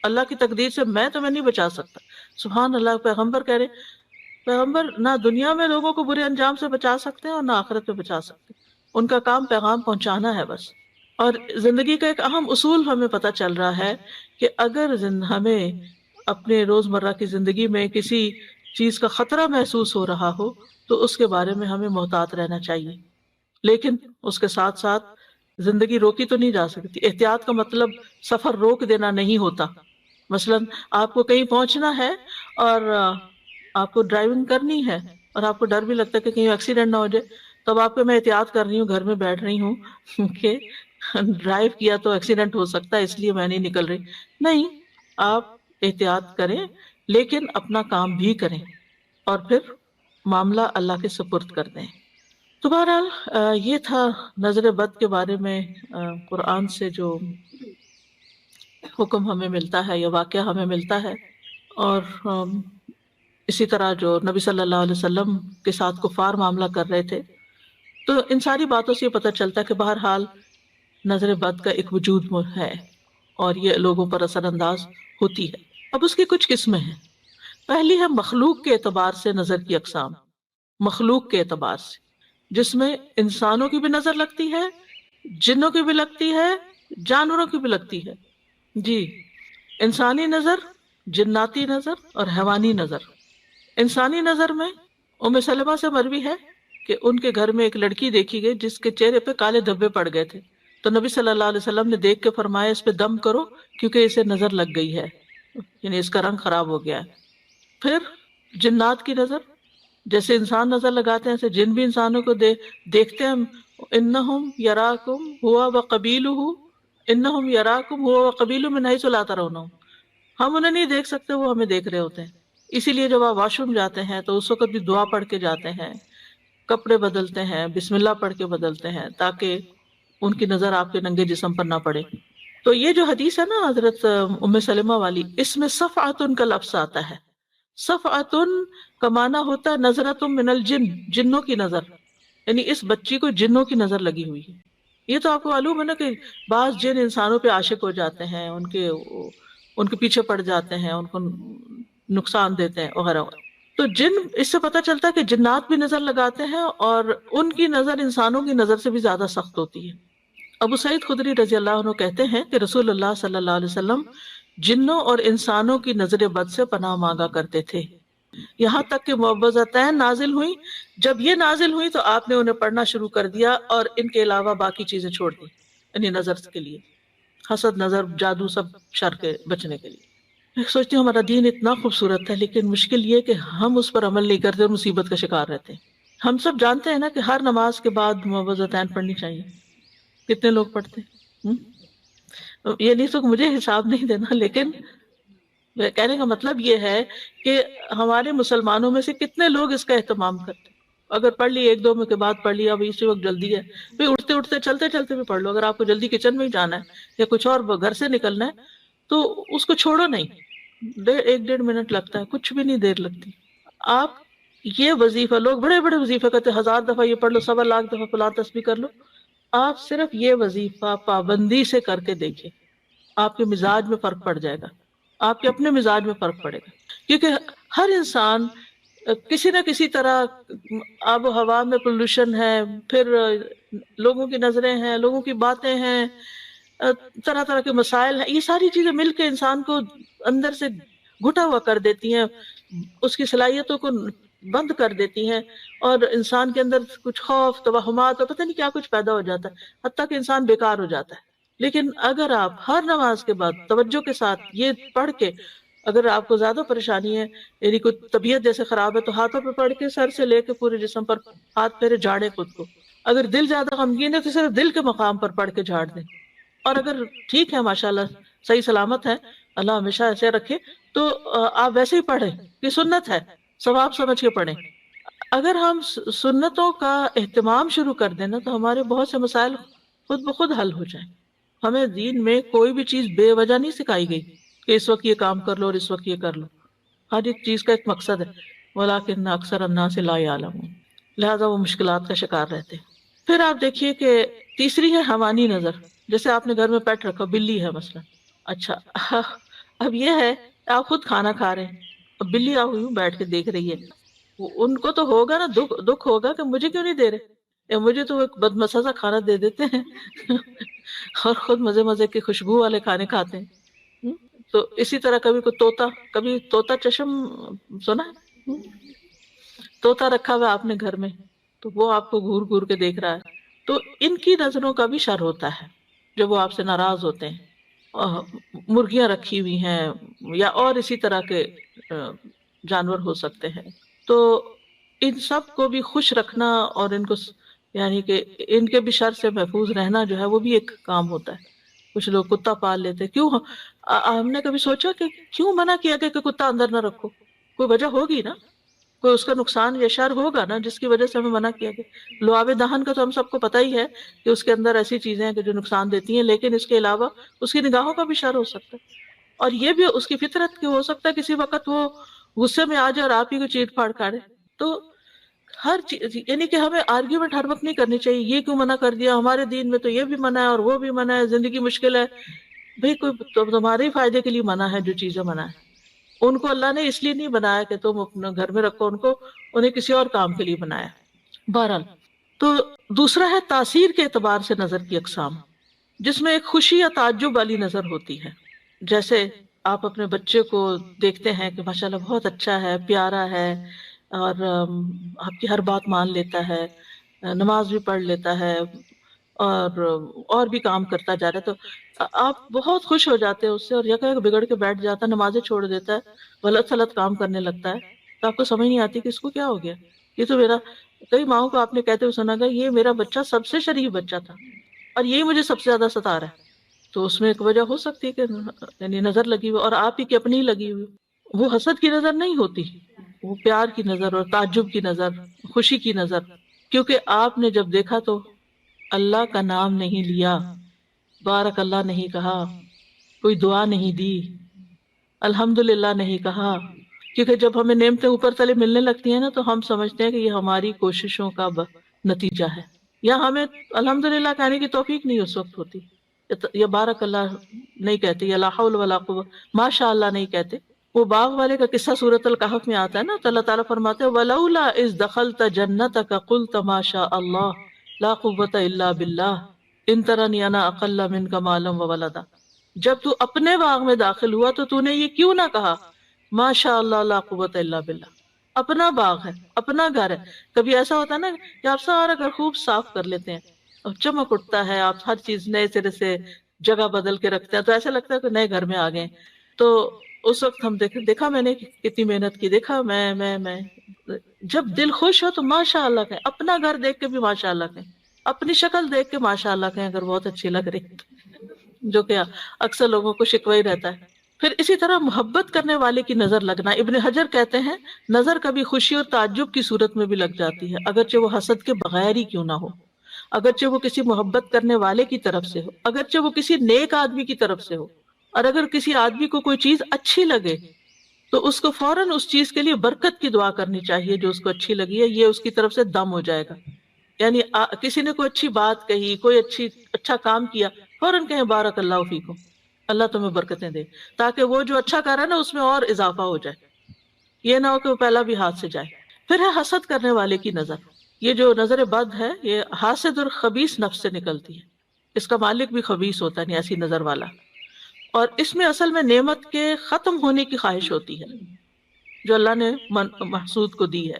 اللہ کی تقدیر سے میں تمہیں نہیں بچا سکتا۔ سبحان اللہ، پیغمبر کہہ رہے، پیغمبر نہ دنیا میں لوگوں کو برے انجام سے بچا سکتے ہیں اور نہ آخرت میں بچا سکتے، ان کا کام پیغام پہنچانا ہے بس۔ اور زندگی کا ایک اہم اصول ہمیں پتہ چل رہا ہے کہ اگر ہمیں اپنے روزمرہ کی زندگی میں کسی چیز کا خطرہ محسوس ہو رہا ہو تو اس کے بارے میں ہمیں محتاط رہنا چاہیے، لیکن اس کے ساتھ ساتھ زندگی روکی تو نہیں جا سکتی۔ احتیاط کا مطلب سفر روک دینا نہیں ہوتا۔ مثلا آپ کو کہیں پہنچنا ہے اور آپ کو ڈرائیونگ کرنی ہے اور آپ کو ڈر بھی لگتا ہے کہ کہیں ایکسیڈنٹ نہ ہو جائے، تب آپ کو میں احتیاط کر رہی ہوں، گھر میں بیٹھ رہی ہوں کہ ڈرائیو کیا تو ایکسیڈنٹ ہو سکتا ہے، اس لیے میں نہیں نکل رہی. نہیں، آپ احتیاط کریں لیکن اپنا کام بھی کریں اور پھر معاملہ اللہ کے سپرد کر دیں. تو بہرحال یہ تھا نظر بد کے بارے میں قرآن سے جو حکم ہمیں ملتا ہے یا واقعہ ہمیں ملتا ہے. اور اسی طرح جو نبی صلی اللہ علیہ وسلم کے ساتھ کفار معاملہ کر رہے تھے، تو ان ساری باتوں سے یہ پتہ چلتا ہے کہ بہرحال نظر بد کا ایک وجود ہے اور یہ لوگوں پر اثر انداز ہوتی ہے. اب اس کی کچھ قسمیں ہیں. پہلی ہے مخلوق کے اعتبار سے نظر کی اقسام. مخلوق کے اعتبار سے، جس میں انسانوں کی بھی نظر لگتی ہے، جنوں کی بھی لگتی ہے، جانوروں کی بھی لگتی ہے. جی، انسانی نظر، جناتی نظر اور حیوانی نظر. انسانی نظر میں ام سلمہ سے مروی ہے کہ ان کے گھر میں ایک لڑکی دیکھی گئی جس کے چہرے پہ کالے دھبے پڑ گئے تھے. تو نبی صلی اللہ علیہ وسلم نے دیکھ کے فرمایا اس پہ دم کرو کیونکہ اسے نظر لگ گئی ہے، یعنی اس کا رنگ خراب ہو گیا ہے. پھر جنات کی نظر، جیسے انسان نظر لگاتے ہیں ایسے جن بھی انسانوں کو دیکھتے ہیں. انہم یراکم ہوا وقبیلہ، انہم یراکم ہوا وقبیلہ من حیث لا ترونہم. ہم انہیں نہیں دیکھ سکتے، وہ ہمیں دیکھ رہے ہوتے ہیں. اسی لیے جب آپ واش روم جاتے ہیں تو اس وقت بھی دعا پڑھ کے جاتے ہیں، کپڑے بدلتے ہیں، بسم اللہ پڑھ کے بدلتے ہیں تاکہ ان کی نظر آپ کے ننگے جسم پر نہ پڑے. تو یہ جو حدیث ہے نا حضرت ام سلمہ والی، اس میں صفعۃ کا لفظ آتا ہے. صفعۃ کا معنی ہوتا ہے نظرۃ من الجن، جنوں کی نظر، یعنی اس بچی کو جنوں کی نظر لگی ہوئی ہے. یہ تو آپ کو معلوم ہے نا کہ بعض جن انسانوں پہ عاشق ہو جاتے ہیں، ان کے پیچھے پڑ جاتے ہیں، ان کو نقصان دیتے ہیں وغیرہ. تو جن، اس سے پتہ چلتا ہے کہ جنات بھی نظر لگاتے ہیں اور ان کی نظر انسانوں کی نظر سے بھی زیادہ سخت ہوتی ہے. ابو سعید خدری رضی اللہ عنہ کہتے ہیں کہ رسول اللہ صلی اللہ علیہ وسلم جنوں اور انسانوں کی نظر بد سے پناہ مانگا کرتے تھے، یہاں تک کہ معوذتین نازل ہوئی. جب یہ نازل ہوئی تو آپ نے انہیں پڑھنا شروع کر دیا اور ان کے علاوہ باقی چیزیں چھوڑ دی، یعنی نظر کے لیے، حسد، نظر، جادو، سب شر کے بچنے کے لیے. میں سوچتی ہوں ہمارا دین اتنا خوبصورت ہے لیکن مشکل یہ کہ ہم اس پر عمل نہیں کرتے اور مصیبت کا شکار رہتے ہیں. ہم سب جانتے ہیں نا کہ ہر نماز کے بعد معوذتین پڑھنی چاہیے. کتنے لوگ پڑھتے ہیں؟ یہ نہیں تو مجھے حساب نہیں دینا، لیکن کہنے کا مطلب یہ ہے کہ ہمارے مسلمانوں میں سے کتنے لوگ اس کا اہتمام کرتے ہیں. اگر پڑھ لی ایک دو میں کے بعد پڑھ لی، اب اسی وقت جلدی ہے، پھر اٹھتے اٹھتے چلتے چلتے بھی پڑھ لو. اگر آپ کو جلدی کچن میں ہی جانا ہے یا کچھ اور گھر سے نکلنا ہے تو اس کو چھوڑو نہیں. ایک ڈیڑھ منٹ لگتا ہے، کچھ بھی نہیں دیر لگتی. آپ یہ وظیفہ، لوگ بڑے بڑے وظیفے کرتے ہیں، 1000 دفعہ یہ پڑھ لو، 1.25 دفعہ فلاں تسبیح کر لو. آپ صرف یہ وظیفہ پابندی سے کر کے دیکھیں، آپ کے مزاج میں فرق پڑ جائے گا، آپ کے اپنے مزاج میں فرق پڑے گا. کیونکہ ہر انسان کسی نہ کسی طرح، آب و ہوا میں پولوشن ہے، پھر لوگوں کی نظریں ہیں، لوگوں کی باتیں ہیں، طرح طرح کے مسائل ہیں، یہ ساری چیزیں مل کے انسان کو اندر سے گھٹا ہوا کر دیتی ہیں، اس کی صلاحیتوں کو بند کر دیتی ہیں، اور انسان کے اندر کچھ خوف، توہمات اور پتہ نہیں کیا کچھ پیدا ہو جاتا ہے، حتیٰ کہ انسان بیکار ہو جاتا ہے. لیکن اگر آپ ہر نماز کے بعد توجہ کے ساتھ یہ پڑھ کے، اگر آپ کو زیادہ پریشانی ہے، یعنی کوئی طبیعت جیسے خراب ہے، تو ہاتھوں پہ پڑھ کے سر سے لے کے پورے جسم پر ہاتھ پھیرے، جھاڑے خود کو. اگر دل زیادہ غمگین ہے تو صرف دل کے مقام پر پڑھ کے جھاڑ دیں. اور اگر ٹھیک ہے، ماشاءاللہ صحیح سلامت ہے، اللہ ہمیشہ ایسے رکھے، تو آپ ویسے ہی پڑھیں، یہ سنت ہے، ثواب سمجھ کے پڑھیں. اگر ہم سنتوں کا اہتمام شروع کر دیں نا تو ہمارے بہت سے مسائل خود بخود حل ہو جائیں. ہمیں دین میں کوئی بھی چیز بے وجہ نہیں سکھائی گئی کہ اس وقت یہ کام کر لو اور اس وقت یہ کر لو. ہر ایک چیز کا ایک مقصد ہے. وَلَٰكِنَّ أَكْثَرَ النَّاسِ لَا يَعْلَمُونَ. لہذا وہ مشکلات کا شکار رہتے ہیں. پھر آپ دیکھیے کہ تیسری ہے حیوانی نظر. جیسے آپ نے گھر میں پیٹ رکھا، بلی ہے مثلا. اچھا، اب یہ ہے آپ خود کھانا کھا رہے ہیں، اب بلی آپ یوں بیٹھ کے دیکھ رہی ہے. ان کو تو ہوگا نا، دکھ ہوگا کہ مجھے کیوں نہیں دے رہے، یا مجھے تو ایک بدمزہ سا کھانا دے دیتے ہیں اور خود مزے مزے کے خوشبو والے کھانے کھاتے ہیں. تو اسی طرح کبھی طوطا چشم سنا ہے؟ طوطا رکھا ہوا آپ نے گھر میں، تو وہ آپ کو گھور گھور کے دیکھ رہا ہے. تو ان کی نظروں کا بھی شر ہوتا ہے جب وہ آپ سے ناراض ہوتے ہیں. مرغیاں رکھی ہوئی ہیں یا اور اسی طرح کے جانور ہو سکتے ہیں. تو ان سب کو بھی خوش رکھنا اور ان کو یعنی کہ ان کے بھی شر سے محفوظ رہنا جو ہے وہ بھی ایک کام ہوتا ہے. کچھ لوگ کتا پال لیتے. کیوں ہم نے کبھی سوچا کہ کیوں منع کیا کہ کتا اندر نہ رکھو؟ کوئی وجہ ہوگی نا، کوئی اس کا نقصان یا شر ہوگا نا جس کی وجہ سے ہمیں منع کیا گیا. لعاب دہن کا تو ہم سب کو پتہ ہی ہے کہ اس کے اندر ایسی چیزیں ہیں کہ جو نقصان دیتی ہیں، لیکن اس کے علاوہ اس کی نگاہوں کا بھی شر ہو سکتا ہے. اور یہ بھی اس کی فطرت کہ ہو سکتا ہے کسی وقت وہ غصے میں آ جائے اور آپ ہی کو چیٹ پھاڑ کھاڑے. تو ہر چیز یعنی کہ ہمیں آرگیومنٹ ہر وقت نہیں کرنی چاہیے. یہ کیوں منع کر دیا؟ ہمارے دین میں تو یہ بھی منع ہے اور وہ بھی منع ہے، زندگی مشکل ہے. بھئی کوئی تمہارے ہی فائدے کے لیے منع ہے. جو چیزیں منع ہے ان کو اللہ نے اس لیے نہیں بنایا کہ تم اپنے گھر میں رکھو ان کو، انہیں کسی اور کام کے لیے بنایا. بہرحال تو دوسرا ہے تاثیر کے اعتبار سے نظر کی اقسام، جس میں ایک خوشی یا تعجب والی نظر ہوتی ہے. جیسے آپ اپنے بچے کو دیکھتے ہیں کہ ماشاءاللہ بہت اچھا ہے، پیارا ہے، اور آپ کی ہر بات مان لیتا ہے، نماز بھی پڑھ لیتا ہے، اور بھی کام کرتا جا رہا ہے. تو آپ بہت خوش ہو جاتے ہیں اس سے، اور یکا یک بگڑ کے بیٹھ جاتا ہے، نمازیں چھوڑ دیتا ہے، غلط سلط کام کرنے لگتا ہے. تو آپ کو سمجھ نہیں آتی کہ اس کو کیا ہو گیا. یہ تو میرا، کئی ماؤں کو آپ نے کہتے ہوئے سنا گا یہ میرا بچہ سب سے شریف بچہ تھا اور یہی مجھے سب سے زیادہ ستا رہا ہے. تو اس میں ایک وجہ ہو سکتی ہے کہ یعنی نظر لگی ہوئی، اور آپ ہی کی اپنی لگی ہوئی. وہ حسد کی نظر نہیں ہوتی، وہ پیار کی نظر اور تعجب کی نظر، خوشی کی نظر. کیونکہ آپ نے جب دیکھا تو اللہ کا نام نہیں لیا، بارک اللہ نہیں کہا، کوئی دعا نہیں دی، الحمدللہ نہیں کہا. کیونکہ جب ہمیں نعمتیں اوپر تلے ملنے لگتی ہیں نا تو ہم سمجھتے ہیں کہ یہ ہماری کوششوں کا نتیجہ ہے، یا ہمیں الحمدللہ کہنے کی توفیق نہیں اس وقت ہوتی، یا بارک اللہ نہیں کہتے، یا لا حول ولا قوت، ماشاء اللہ نہیں کہتے. وہ باغ والے کا قصہ سورۃ الکہف میں آتا ہے نا، تو اللہ تعالیٰ فرماتے ہیں وَلَوْلَا إِذْ دَخَلْتَ جَنَّتَكَ قُلْتَ مَا شَاءَ اللَّهُ لَا قُوَّةَ إِلَّا بِاللَّهِ إِن تَرَنِي أَنَا أَقَلَّ مِنْكَ مَالًا وَوَلَدًا. جب تو اپنے باغ میں داخل ہوا تو تو نے یہ کیوں نہ کہا ما شاء اللہ لا قوت الا باللہ. اپنا باغ ہے، اپنا گھر ہے. کبھی ایسا ہوتا ہے نا کہ آپ سارا گھر خوب صاف کر لیتے ہیں اور چمک اٹھتا ہے، آپ ہر چیز نئے سرے سے جگہ بدل کے رکھتے ہیں تو ایسا لگتا ہے کہ نئے گھر میں آ گئے. تو اس وقت ہم دیکھا میں نے کتنی محنت کی، دیکھا میں جب دل خوش ہو تو ماشاء اللہ کہیں، اپنا گھر دیکھ کے بھی ماشاء اللہ کہیں، اپنی شکل دیکھ کے ماشاء اللہ کہیں اگر بہت اچھی لگ رہی، جو کہ اکثر لوگوں کو شکوہ ہی رہتا ہے. پھر اسی طرح محبت کرنے والے کی نظر لگنا. ابن حجر کہتے ہیں نظر کبھی خوشی اور تعجب کی صورت میں بھی لگ جاتی ہے، اگرچہ وہ حسد کے بغیر ہی کیوں نہ ہو، اگرچہ وہ کسی محبت کرنے والے کی طرف سے ہو، اگرچہ وہ کسی نیک آدمی کی طرف سے ہو. اور اگر کسی آدمی کو کوئی چیز اچھی لگے تو اس کو فوراً اس چیز کے لیے برکت کی دعا کرنی چاہیے جو اس کو اچھی لگی ہے، یہ اس کی طرف سے دم ہو جائے گا. یعنی کسی نے کوئی اچھی بات کہی، کوئی اچھا کام کیا، فوراً کہیں بارک اللہ فیکم، اللہ تمہیں برکتیں دے، تاکہ وہ جو اچھا کر رہا ہے نا اس میں اور اضافہ ہو جائے، یہ نہ ہو کہ وہ پہلا بھی ہاتھ سے جائے. پھر ہے حسد کرنے والے کی نظر. یہ جو نظر بد ہے یہ حاسد اور خبیث نفس سے نکلتی ہے، اس کا مالک بھی خبیث ہوتا ہے، یعنی ایسی نظر والا. اور اس میں اصل میں نعمت کے ختم ہونے کی خواہش ہوتی ہے جو اللہ نے محسود کو دی ہے.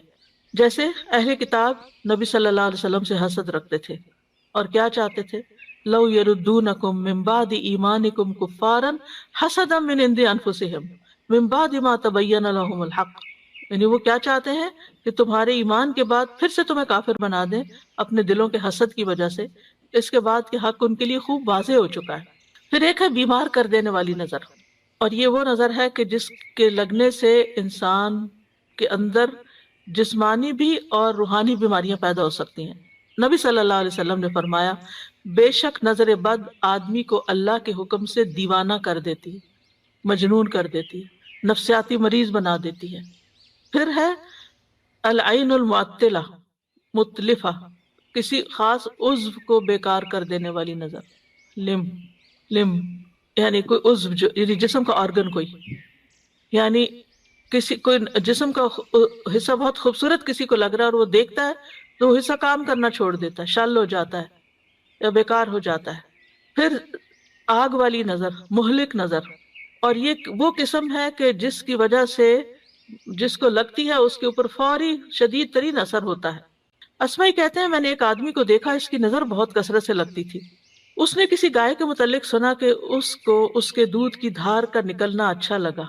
جیسے اہل کتاب نبی صلی اللہ علیہ وسلم سے حسد رکھتے تھے اور کیا چاہتے تھے، لو یردونکم من بعد ایمانکم کفارا حسدا من عند انفسہم من بعد ما تبین لهم الحق. یعنی وہ کیا چاہتے ہیں کہ تمہارے ایمان کے بعد پھر سے تمہیں کافر بنا دیں اپنے دلوں کے حسد کی وجہ سے، اس کے بعد کہ حق ان کے لیے خوب واضح ہو چکا ہے. پھر ایک ہے بیمار کر دینے والی نظر، اور یہ وہ نظر ہے کہ جس کے لگنے سے انسان کے اندر جسمانی بھی اور روحانی بیماریاں پیدا ہو سکتی ہیں. نبی صلی اللہ علیہ وسلم نے فرمایا بے شک نظر بد آدمی کو اللہ کے حکم سے دیوانہ کر دیتی، مجنون کر دیتی، نفسیاتی مریض بنا دیتی ہے. پھر ہے العین المعطلہ متلفہ، کسی خاص عضو کو بیکار کر دینے والی نظر. لم یعنی کوئی عضو یعنی جسم کا آرگن، کوئی یعنی کوئی جسم کا حصہ بہت خوبصورت کسی کو لگ رہا ہے اور وہ دیکھتا ہے تو وہ حصہ کام کرنا چھوڑ دیتا ہے، شل ہو جاتا ہے یا بیکار ہو جاتا ہے. پھر آگ والی نظر، مہلک نظر، اور یہ وہ قسم ہے کہ جس کی وجہ سے جس کو لگتی ہے اس کے اوپر فوری شدید ترین اثر ہوتا ہے. اسمائی کہتے ہیں میں نے ایک آدمی کو دیکھا، اس کی نظر بہت کثرت سے لگتی تھی. اس نے کسی گائے کے متعلق سنا کہ اس کو اس کے دودھ کی دھار کا نکلنا اچھا لگا،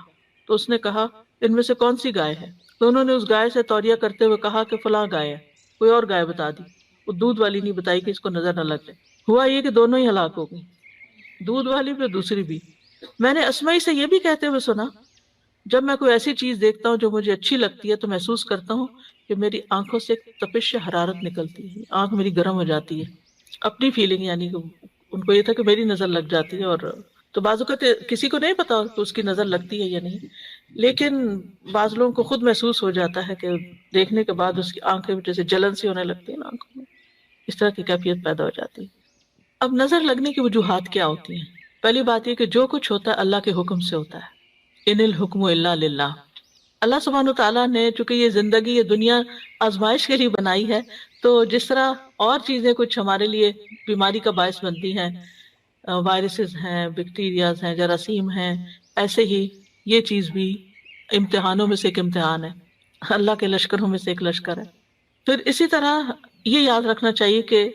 تو اس نے کہا ان میں سے کون سی گائے ہے؟ تو انہوں نے اس گائے سے توریہ کرتے ہوئے کہا کہ فلاں گائے ہے، کوئی اور گائے بتا دی، وہ دودھ والی نہیں بتائی کہ اس کو نظر نہ لگ جائے۔ ہوا یہ کہ دونوں ہی ہلاک ہو گئی، دودھ والی بھی اور دوسری بھی۔ میں نے اسمائی سے یہ بھی کہتے ہوئے سنا، جب میں کوئی ایسی چیز دیکھتا ہوں جو مجھے اچھی لگتی ہے تو محسوس کرتا ہوں کہ میری آنکھوں سے ایک تپش حرارت نکلتی ہے، آنکھ میری گرم ہو جاتی ہے، اپنی فیلنگ، یعنی کہ ان کو یہ تھا کہ میری نظر لگ جاتی ہے۔ اور تو بعض اوقات کسی کو نہیں پتا کہ اس کی نظر لگتی ہے یا نہیں، لیکن بعض لوگوں کو خود محسوس ہو جاتا ہے کہ دیکھنے کے بعد اس کی آنکھیں جیسے جلن سی ہونے لگتی ہے نا آنکھوں میں، اس طرح کی کیفیت پیدا ہو جاتی ہے۔ اب نظر لگنے کی وجوہات کیا ہوتی ہیں؟ پہلی بات یہ کہ جو کچھ ہوتا ہے اللہ کے حکم سے ہوتا ہے، ان الحکم الا للہ۔ اللہ سبحانہ تعالیٰ نے چونکہ یہ زندگی، یہ دنیا آزمائش کے لیے بنائی ہے، تو جس طرح اور چیزیں کچھ ہمارے لیے بیماری کا باعث بنتی ہیں، وائرسز ہیں، بیکٹیریاز ہیں، جراثیم ہیں، ایسے ہی یہ چیز بھی امتحانوں میں سے ایک امتحان ہے، اللہ کے لشکروں میں سے ایک لشکر ہے۔ پھر اسی طرح یہ یاد رکھنا چاہیے کہ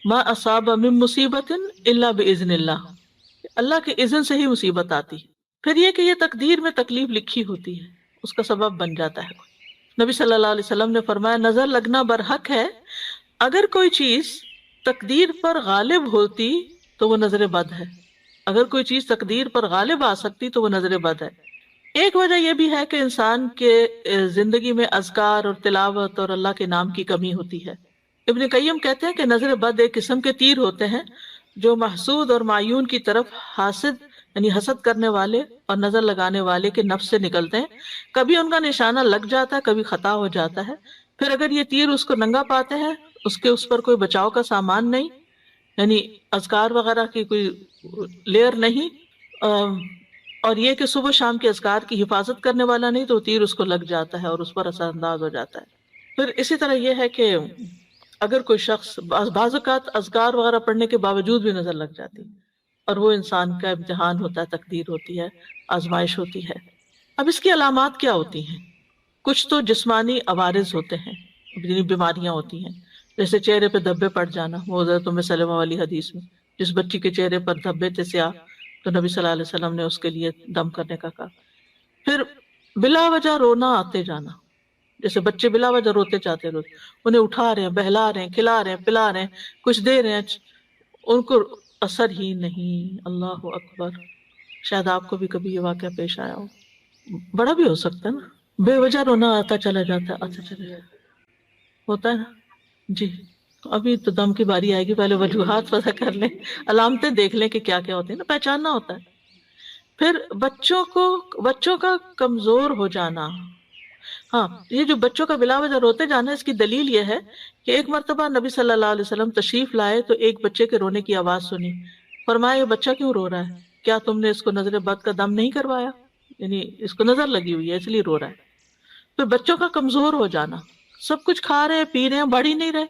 ما اصاب من مصیبت الا باذن اللہ، اللہ کے اذن سے ہی مصیبت آتی ہے۔ پھر یہ کہ یہ تقدیر میں تکلیف لکھی ہوتی ہے، اس کا سبب بن جاتا ہے۔ نبی صلی اللہ علیہ وسلم نے فرمایا نظر لگنا برحق ہے، اگر کوئی چیز تقدیر پر غالب ہوتی تو وہ نظر بد ہے، اگر کوئی چیز تقدیر پر غالب آ سکتی تو وہ نظر بد ہے۔ ایک وجہ یہ بھی ہے کہ انسان کے زندگی میں اذکار اور تلاوت اور اللہ کے نام کی کمی ہوتی ہے۔ ابن قیم کہتے ہیں کہ نظر بد ایک قسم کے تیر ہوتے ہیں جو محسود اور معیون کی طرف حاسد یعنی حسد کرنے والے اور نظر لگانے والے کے نفس سے نکلتے ہیں، کبھی ان کا نشانہ لگ جاتا ہے، کبھی خطا ہو جاتا ہے، پھر اگر یہ تیر اس کو ننگا پاتے ہیں، اس پر کوئی بچاؤ کا سامان نہیں، یعنی اذکار وغیرہ کی کوئی لیئر نہیں، اور یہ کہ صبح شام کے اذکار کی حفاظت کرنے والا نہیں، تو تیر اس کو لگ جاتا ہے اور اس پر اثر انداز ہو جاتا ہے۔ پھر اسی طرح یہ ہے کہ اگر کوئی شخص بعض اوقات اذکار وغیرہ پڑھنے کے باوجود بھی نظر لگ جاتی ہے، اور وہ انسان کا امتحان ہوتا ہے، تقدیر ہوتی ہے، آزمائش ہوتی ہے۔ اب اس کی علامات کیا ہوتی ہیں؟ کچھ تو جسمانی عوارض ہوتے ہیں، یعنی بیماریاں ہوتی ہیں، جیسے چہرے پہ دھبے پڑ جانا، وہ حضرت ام سلمہ والی حدیث میں جس بچی کے چہرے پر دھبے تھے سیاہ، تو نبی صلی اللہ علیہ وسلم نے اس کے لیے دم کرنے کا کہا۔ پھر بلا وجہ رونا آتے جانا، جیسے بچے بلا وجہ روتے جاتے، انہیں اٹھا رہے ہیں، بہلا رہے ہیں، کھلا رہے ہیں، پلا رہے ہیں، کچھ دے رہے ہیں، ان کو اثر ہی نہیں۔ اللہ اکبر! شاید آپ کو بھی کبھی یہ واقعہ پیش آیا ہو، بڑا بھی ہو سکتا ہے نا، بے وجہ رونا آتا چلا جاتا ہے، آتا چلا جاتا ہوتا ہے نا۔ جی ابھی تو دم کی باری آئے گی، پہلے وجوہات پتہ کر لیں، علامتیں دیکھ لیں کہ کیا کیا ہوتی ہیں نا، پہچاننا ہوتا ہے۔ پھر بچوں کا کمزور ہو جانا، ہاں یہ جو بچوں کا بلا وجہ روتے جانا، اس کی دلیل یہ ہے کہ ایک مرتبہ نبی صلی اللہ علیہ وسلم تشریف لائے تو ایک بچے کے رونے کی آواز سنی، فرمایا یہ بچہ کیوں رو رہا ہے؟ کیا تم نے اس کو نظر بد کا دم نہیں کروایا؟ یعنی اس کو نظر لگی ہوئی ہے اس لیے رو رہا ہے۔ پھر بچوں کا کمزور ہو جانا، سب کچھ کھا رہے ہیں، پی رہے ہیں، بڑھ ہی نہیں رہے۔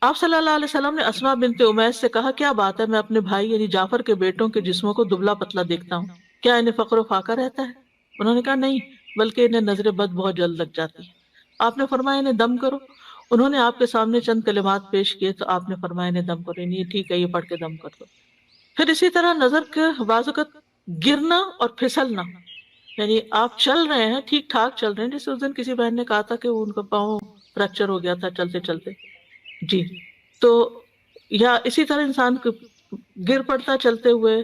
آپ صلی اللہ علیہ وسلم نے اسماء بنت امیس سے کہا کیا بات ہے، میں اپنے بھائی یعنی جعفر کے بیٹوں کے جسموں کو دبلا پتلا دیکھتا ہوں، کیا انہیں فقر و فاقہ رہتا ہے؟ انہوں نے کہا نہیں، بلکہ انہیں نظر بد بہت جلد لگ جاتی ہے۔ آپ نے فرمایا انہیں دم کرو۔ انہوں نے آپ کے سامنے چند کلمات پیش کیے تو آپ نے فرمایا انہیں دم کرو، یہ ٹھیک ہے، یہ پڑھ کے دم کر دو۔ پھر اسی طرح نظر کے بعض اوقات گرنا اور پھسلنا، یعنی آپ چل رہے ہیں، ٹھیک ٹھاک چل رہے ہیں، جیسے اس دن کسی بہن نے کہا تھا کہ ان کا پاؤں فریکچر ہو گیا تھا چلتے چلتے، جی، تو یا اسی طرح انسان گر پڑتا چلتے ہوئے،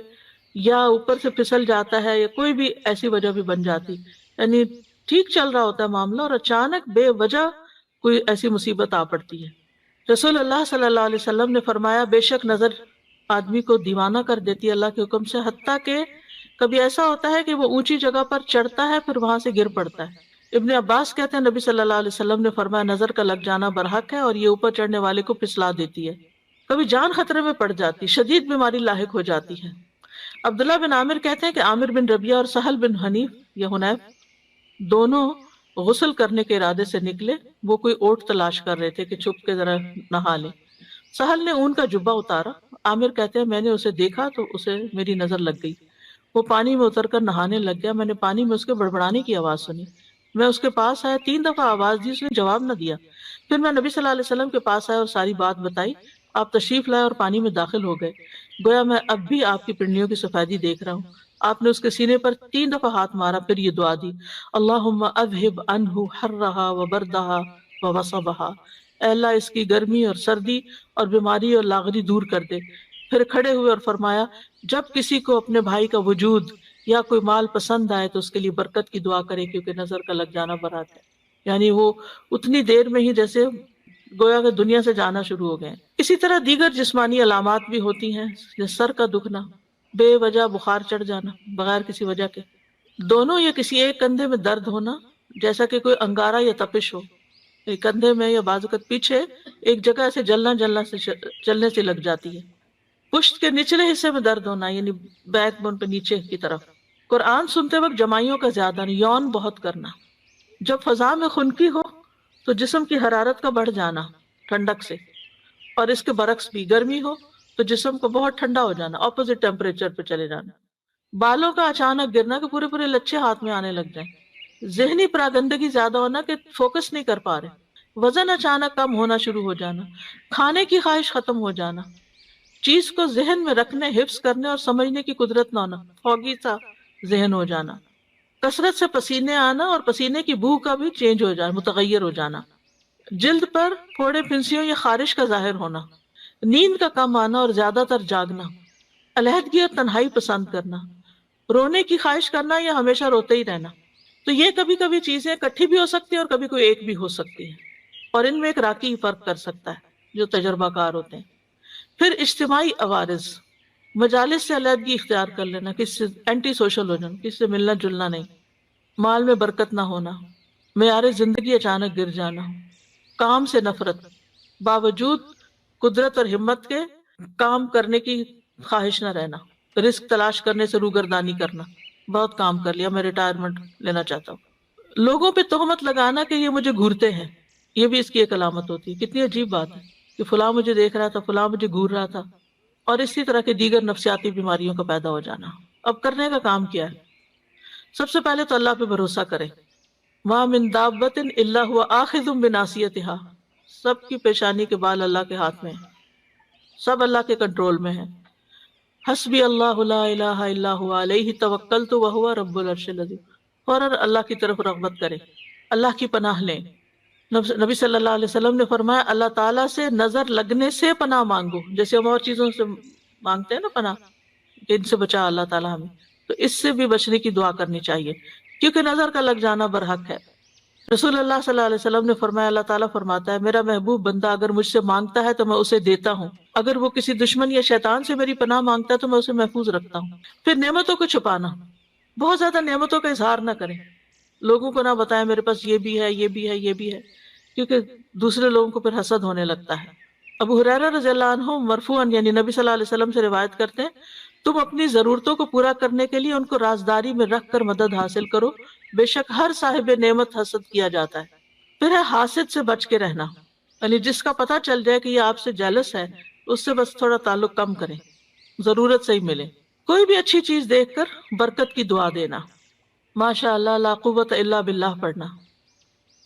یا اوپر سے پھسل جاتا ہے، یا کوئی بھی ایسی وجہ بھی بن جاتی، یعنی ٹھیک چل رہا ہوتا ہے معاملہ اور اچانک بے وجہ کوئی ایسی مصیبت آ پڑتی ہے۔ رسول اللہ صلی اللہ علیہ وسلم نے فرمایا بے شک نظر آدمی کو دیوانہ کر دیتی ہے اللہ کے حکم سے، حتیٰ کہ کبھی ایسا ہوتا ہے کہ وہ اونچی جگہ پر چڑھتا ہے پھر وہاں سے گر پڑتا ہے۔ ابن عباس کہتے ہیں نبی صلی اللہ علیہ وسلم نے فرمایا نظر کا لگ جانا برحق ہے اور یہ اوپر چڑھنے والے کو پھسلا دیتی ہے، کبھی جان خطرے میں پڑ جاتی، شدید بیماری لاحق ہو جاتی ہے۔ عبداللہ بن عامر کہتے ہیں کہ عامر بن ربیعہ اور سہل بن حنیف یا حنیف دونوں غسل کرنے کے ارادے سے نکلے، وہ کوئی اوٹ تلاش کر رہے تھے کہ چھپ کے ذرا نہا لیں۔ سہل نے اون کا جبہ اتارا، عامر کہتے ہیں میں نے اسے دیکھا تو اسے میری نظر لگ گئی، وہ پانی میں اتر کر نہانے لگ گیا، میں نے پانی میں اس کے بڑبڑانے کی آواز سنی، میں اس کے پاس آیا، 3 دفعہ آواز دی، اس نے جواب نہ دیا، پھر میں نبی صلی اللہ علیہ وسلم کے پاس آیا اور ساری بات بتائی، آپ تشریف لائے اور پانی میں داخل ہو گئے، گویا میں اب بھی آپ کی پنڈلیوں کی سفیدی دیکھ رہا ہوں۔ آپ نے اس کے سینے پر 3 دفعہ ہاتھ مارا، پھر یہ دعا دی، اللہم اذہب عنہ حرہا وبردہا ووصبہا، اے اللہ اس کی گرمی اور سردی اور بیماری اور لاغری دور کر دے۔ پھر کھڑے ہوئے اور فرمایا، جب کسی کو اپنے بھائی کا وجود یا کوئی مال پسند آئے تو اس کے لیے برکت کی دعا کرے، کیونکہ نظر کا لگ جانا برات ہے، یعنی وہ اتنی دیر میں ہی جیسے گویا کہ دنیا سے جانا شروع ہو گئے۔ اسی طرح دیگر جسمانی علامات بھی ہوتی ہیں، جیسے سر کا دکھنا، بے وجہ بخار چڑھ جانا بغیر کسی وجہ کے، دونوں یا کسی ایک کندھے میں درد ہونا جیسا کہ کوئی انگارہ یا تپش ہو، ایک کندھے میں یا بعض اوقات پیچھے ایک جگہ سے جلنے سے لگ جاتی ہے، پشت کے نچلے حصے میں درد ہونا یعنی بیک بون پہ نیچے کی طرف، قرآن سنتے وقت جمائیوں کا زیادہ یون بہت کرنا، جب فضا میں خنکی ہو تو جسم کی حرارت کا بڑھ جانا ٹھنڈک سے، اور اس کے برعکس بھی گرمی ہو تو جسم کو بہت ٹھنڈا ہو جانا، اپوزٹ ٹیمپریچر پہ چلے جانا، بالوں کا اچانک گرنا کہ پورے پورے لچھے ہاتھ میں آنے لگ جائیں، ذہنی پراگندگی زیادہ ہونا کہ فوکس نہیں کر پا رہے، وزن اچانک کم ہونا شروع ہو جانا، کھانے کی خواہش ختم ہو جانا، چیز کو ذہن میں رکھنے، حفظ کرنے اور سمجھنے کی قدرت نہ ہونا، فوگی سا ذہن ہو جانا، کثرت سے پسینے آنا اور پسینے کی بو کا بھی چینج ہو جانا، متغیر ہو جانا، جلد پر پھوڑے پھنسیوں یا خارش کا ظاہر ہونا، نیند کا کم آنا اور زیادہ تر جاگنا، علیحدگی اور تنہائی پسند کرنا، رونے کی خواہش کرنا یا ہمیشہ روتے ہی رہنا۔ تو یہ کبھی کبھی چیزیں اکٹھی بھی ہو سکتی ہیں اور کبھی کوئی ایک بھی ہو سکتی ہے، اور ان میں ایک راکی ہی فرق کر سکتا ہے جو تجربہ کار ہوتے ہیں۔ پھر اجتماعی عوارض، مجالس سے علیحدگی اختیار کر لینا، کس سے اینٹی سوشل ہو جانا، کس سے ملنا جلنا نہیں، مال میں برکت نہ ہونا، معیار زندگی اچانک گر جانا، کام سے نفرت، باوجود قدرت اور ہمت کے کام کرنے کی خواہش نہ رہنا، رزق تلاش کرنے سے روگردانی کرنا، بہت کام کر لیا میں ریٹائرمنٹ لینا چاہتا ہوں، لوگوں پہ تہمت لگانا کہ یہ مجھے گھورتے ہیں، یہ بھی اس کی ایک علامت ہوتی ہے۔ کتنی عجیب بات ہے کہ فلاں مجھے دیکھ رہا تھا، فلاں مجھے گھور رہا تھا، اور اسی طرح کے دیگر نفسیاتی بیماریوں کا پیدا ہو جانا۔ اب کرنے کا کام کیا ہے؟ سب سے پہلے تو اللہ پہ بھروسہ کریں، مَا مِن دَابَّةٍ إِلَّا هُوَ آخِذٌ بِنَاصِيَتِهَا، سب کی پیشانی کے بال اللہ کے ہاتھ میں ہیں، سب اللہ کے کنٹرول میں ہیں۔ حسبی اللہ لا الہ الا هو علیہ توکلت وہو رب العرش العظیم، فوراً اللہ کی طرف رغبت کریں، اللہ کی پناہ لیں۔ نبی صلی اللہ علیہ وسلم نے فرمایا اللہ تعالیٰ سے نظر لگنے سے پناہ مانگو، جیسے ہم اور چیزوں سے مانگتے ہیں نا پناہ کہ ان سے بچا اللہ تعالیٰ ہمیں، تو اس سے بھی بچنے کی دعا کرنی چاہیے، کیونکہ نظر کا لگ جانا برحق ہے۔ رسول اللہ صلی اللہ علیہ وسلم نے فرمایا اللہ تعالیٰ فرماتا ہے میرا محبوب بندہ اگر مجھ سے مانگتا ہے تو میں اسے دیتا ہوں، اگر وہ کسی دشمن یا شیطان سے میری پناہ مانگتا ہے تو میں اسے محفوظ رکھتا ہوں۔ پھر نعمتوں کو چھپانا، بہت زیادہ نعمتوں کا اظہار نہ کریں، لوگوں کو نہ بتائیں میرے پاس یہ بھی ہے یہ بھی ہے یہ بھی ہے، کیونکہ دوسرے لوگوں کو پھر حسد ہونے لگتا ہے۔ ابو ہریرہ رضی اللہ عنہ مرفوعاً یعنی نبی صلی اللہ علیہ وسلم سے روایت کرتے ہیں تم اپنی ضرورتوں کو پورا کرنے کے لیے ان کو رازداری میں رکھ کر مدد حاصل کرو، بے شک ہر صاحب نعمت حسد کیا جاتا ہے۔ پھر ہے حاسد سے بچ کے رہنا، یعنی جس کا پتہ چل جائے کہ یہ آپ سے جیلس ہے اس سے بس تھوڑا تعلق کم کریں، ضرورت سے ہی ملے۔ کوئی بھی اچھی چیز دیکھ کر برکت کی دعا دینا، ماشاء اللہ لا قوت الا باللہ پڑھنا،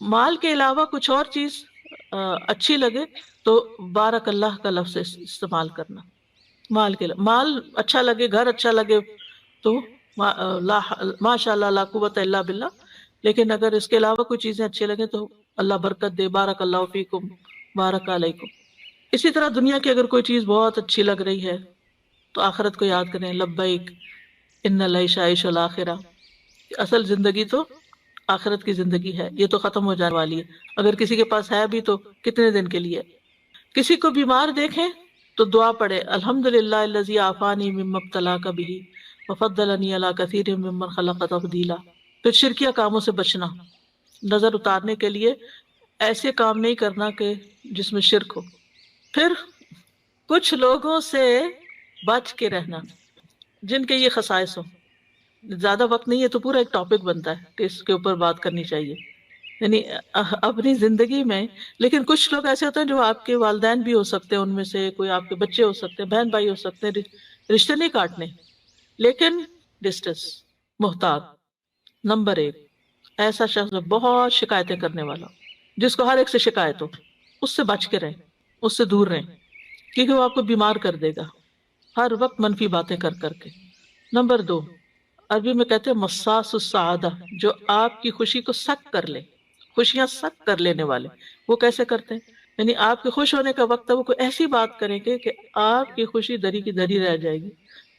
مال کے علاوہ کچھ اور چیز اچھی لگے تو بارک اللہ کا لفظ استعمال کرنا، مال اچھا لگے، گھر اچھا لگے تو ماشاء اللہ لا قوت الا باللہ، لیکن اگر اس کے علاوہ کوئی چیزیں اچھی لگے تو اللہ برکت دے، بارک اللہ فیکم بارک علیکم۔ اسی طرح دنیا کی اگر کوئی چیز بہت اچھی لگ رہی ہے تو آخرت کو یاد کریں، لبیک ان العیش عیش الاخرہ، اصل زندگی تو آخرت کی زندگی ہے، یہ تو ختم ہو جانے والی ہے، اگر کسی کے پاس ہے بھی تو کتنے دن کے لیے۔ کسی کو بیمار دیکھیں تو دعا پڑھے الحمدللہ الذی عافانی مما ابتلاک بہ وفضلنی علی کثیر ممن خلق تفضیلا۔ پھر شرکیہ کاموں سے بچنا، نظر اتارنے کے لیے ایسے کام نہیں کرنا کہ جس میں شرک ہو۔ پھر کچھ لوگوں سے بچ کے رہنا جن کے یہ خصائص ہوں، زیادہ وقت نہیں ہے تو پورا ایک ٹاپک بنتا ہے کہ اس کے اوپر بات کرنی چاہیے، یعنی اپنی زندگی میں۔ لیکن کچھ لوگ ایسے ہوتے ہیں جو آپ کے والدین بھی ہو سکتے ہیں، ان میں سے کوئی آپ کے بچے ہو سکتے ہیں، بہن بھائی ہو سکتے ہیں، رشتے نہیں کاٹنے، لیکن ڈسٹنس، محتاط۔ نمبر 1 ایسا شخص بہت شکایتیں کرنے والا، جس کو ہر ایک سے شکایت ہو، اس سے بچ کے رہیں، اس سے دور رہیں، کیونکہ وہ آپ کو بیمار کر دے گا ہر وقت منفی باتیں کر کر کے۔ نمبر 2 عربی میں کہتے ہیں مساس السعادہ، جو آپ کی خوشی کو سک کر لے، خوشیاں سک کر لینے والے۔ وہ کیسے کرتے ہیں؟ یعنی آپ کے خوش ہونے کا وقت ہے، وہ کوئی ایسی بات کریں گے کہ آپ کی خوشی دری کی دری رہ جائے گی،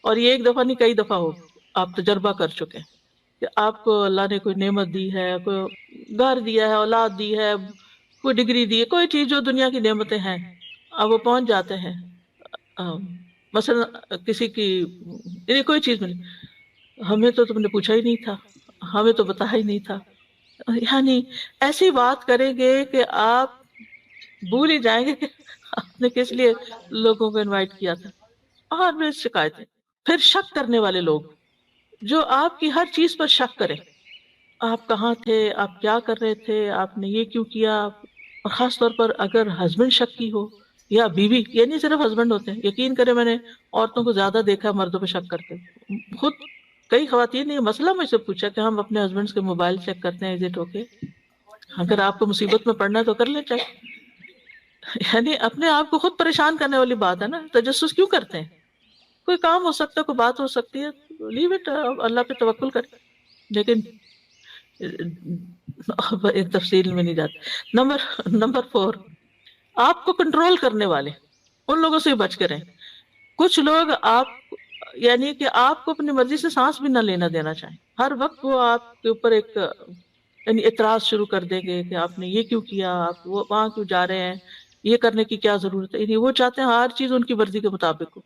اور یہ ایک دفعہ نہیں کئی دفعہ ہو، آپ تجربہ کر چکے ہیں کہ آپ کو اللہ نے کوئی نعمت دی ہے، کوئی گھر دیا ہے، اولاد دی ہے، کوئی ڈگری دی ہے، کوئی چیز جو دنیا کی نعمتیں ہیں، اب وہ پہنچ جاتے ہیں مثلا کسی کی یعنی کوئی چیز ملی، ہمیں تو تم نے پوچھا ہی نہیں تھا، ہمیں تو بتایا ہی نہیں تھا، یعنی ایسی بات کریں گے کہ آپ بھول ہی جائیں گے کہ آپ نے کس لیے لوگوں کو انوائٹ کیا تھا۔ اور بھی شکایتیں۔ پھر شک کرنے والے لوگ جو آپ کی ہر چیز پر شک کریں، آپ کہاں تھے، آپ کیا کر رہے تھے، آپ نے یہ کیوں کیا، اور خاص طور پر اگر ہسبینڈ شکی ہو یا بیوی، یہ نہیں صرف ہسبینڈ ہوتے ہیں، یقین کرے میں نے عورتوں کو زیادہ دیکھا مردوں پہ شک کرتے ہیں۔ خود کئی خواتین نے یہ مسئلہ مجھ سے پوچھا کہ ہم اپنے ہسبینڈ کے موبائل چیک کرتے ہیں، ایگزٹ ہو کے، اگر آپ کو مصیبت میں پڑنا ہے تو کر لیں چیک۔ یعنی اپنے آپ کو خود پریشان کرنے والی بات ہے نا، تجسس کیوں کرتے ہیں؟ کوئی کام ہو سکتا ہے، کوئی بات ہو سکتی ہے، لیو اٹ، اللہ پہ توکل کریں۔ لیکن ایک تفصیل میں نہیں جاتے۔ نمبر 4، آپ کو کنٹرول کرنے والے، ان لوگوں سے بچ کے رہیں۔ کچھ لوگ آپ یعنی کہ آپ کو اپنی مرضی سے سانس بھی نہ لینا دینا چاہیں، ہر وقت وہ آپ کے اوپر ایک یعنی اعتراض شروع کر دیں گے کہ آپ نے یہ کیوں کیا، آپ وہ وہاں کیوں جا رہے ہیں، یہ کرنے کی کیا ضرورت ہے، یعنی وہ چاہتے ہیں ہر چیز ان کی مرضی کے مطابق ہو۔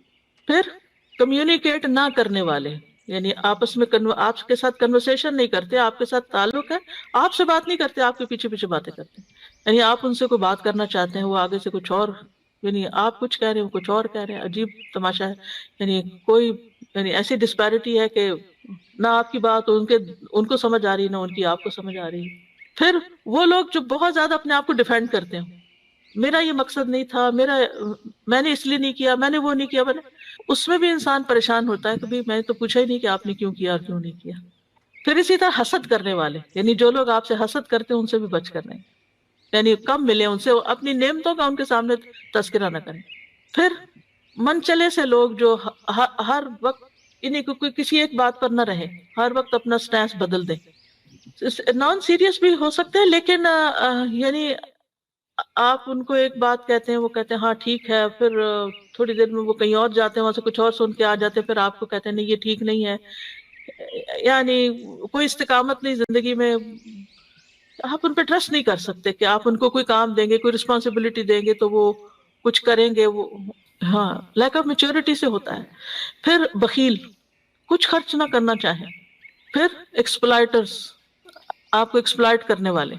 پھر کمیونیکیٹ نہ کرنے والے، یعنی آپس میں آپ کے ساتھ کنورسیشن نہیں کرتے، آپ کے ساتھ تعلق ہے، آپ سے بات نہیں کرتے، آپ کے پیچھے پیچھے باتیں کرتے ہیں۔ یعنی آپ ان سے کوئی بات کرنا چاہتے ہیں، وہ آگے سے کچھ اور، یعنی آپ کچھ کہہ رہے ہیں وہ کچھ اور کہہ رہے ہیں، عجیب تماشا ہے۔ یعنی کوئی یعنی ایسی ڈسپیرٹی ہے کہ نہ آپ کی بات ان کو سمجھ آ رہی، نہ ان کی آپ کو سمجھ آ رہی۔ پھر وہ لوگ جو بہت زیادہ اپنے آپ کو ڈیفینڈ کرتے ہیں، میرا یہ مقصد نہیں تھا، میں نے اس لیے نہیں کیا، میں نے وہ نہیں کیا، اس میں بھی انسان پریشان ہوتا ہے کہ بھئی میں نے تو پوچھا ہی نہیں کہ آپ نے کیوں کیا اور کیوں نہیں کیا۔ پھر اسی طرح حسد کرنے والے، یعنی جو لوگ آپ سے حسد کرتے ہیں ان سے بھی بچ کر رہیں، یعنی کم ملے ان سے، اپنی نعمتوں کا ان کے سامنے تذکرہ نہ کریں۔ پھر من چلے سے لوگ جو ہر وقت انہیں کوئی کسی ایک بات پر نہ رہے، ہر وقت اپنا سٹینس بدل دیں، نان سیریس بھی ہو سکتے ہیں، لیکن یعنی آپ ان کو ایک بات کہتے ہیں، وہ کہتے ہیں ہاں ٹھیک ہے، پھر تھوڑی دیر میں وہ کہیں اور جاتے ہیں، وہاں سے کچھ اور سن کے آ جاتے ہیں، پھر آپ کو کہتے ہیں نہیں یہ ٹھیک نہیں ہے، یعنی کوئی استقامت نہیں زندگی میں۔ آپ ان پہ ٹرسٹ نہیں کر سکتے کہ آپ ان کو کوئی کام دیں گے، کوئی رسپانسبلٹی دیں گے تو وہ کچھ کریں گے، وہ ہاں لیک آف میچورٹی سے ہوتا ہے۔ پھر بخیل، کچھ خرچ نہ کرنا چاہیں۔ پھر ایکسپلائٹرز، آپ کو ایکسپلائٹ کرنے والے،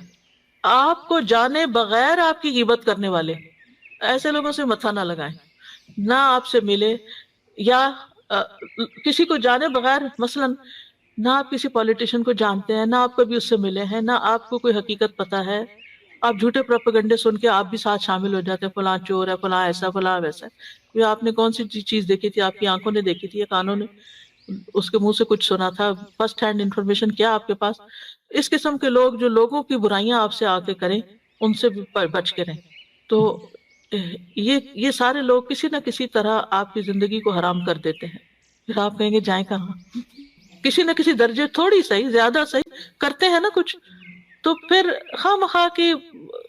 آپ کو جانے بغیر آپ کی غیبت کرنے والے، ایسے لوگوں سے متھا نہ لگائیں، نہ آپ سے ملے، یا کسی کو جانے بغیر، مثلا نہ آپ کسی پولیٹیشین کو جانتے ہیں، نہ آپ کبھی اس سے ملے ہیں، نہ آپ کو کوئی حقیقت پتہ ہے، آپ جھوٹے پروپیگنڈے سن کے آپ بھی ساتھ شامل ہو جاتے ہیں، فلاں چور ہے، فلاں ایسا، فلاں ویسا۔ یہ آپ نے کون سی چیز دیکھی تھی، آپ کی آنکھوں نے دیکھی تھی یا کانوں نے اس کے منہ سے کچھ سنا تھا، فرسٹ ہینڈ انفارمیشن کیا آپ کے پاس؟ اس قسم کے لوگ جو لوگوں کی برائیاں آپ سے آ کے کریں، ان سے بھی بچ کے رہیں۔ تو یہ سارے لوگ کسی نہ کسی طرح آپ کی زندگی کو حرام کر دیتے ہیں، پھر آپ کہیں گے جائیں کہاں؟ کسی نہ کسی درجے، تھوڑی صحیح زیادہ صحیح کرتے ہیں نا کچھ، تو پھر خواہ مخواہ کی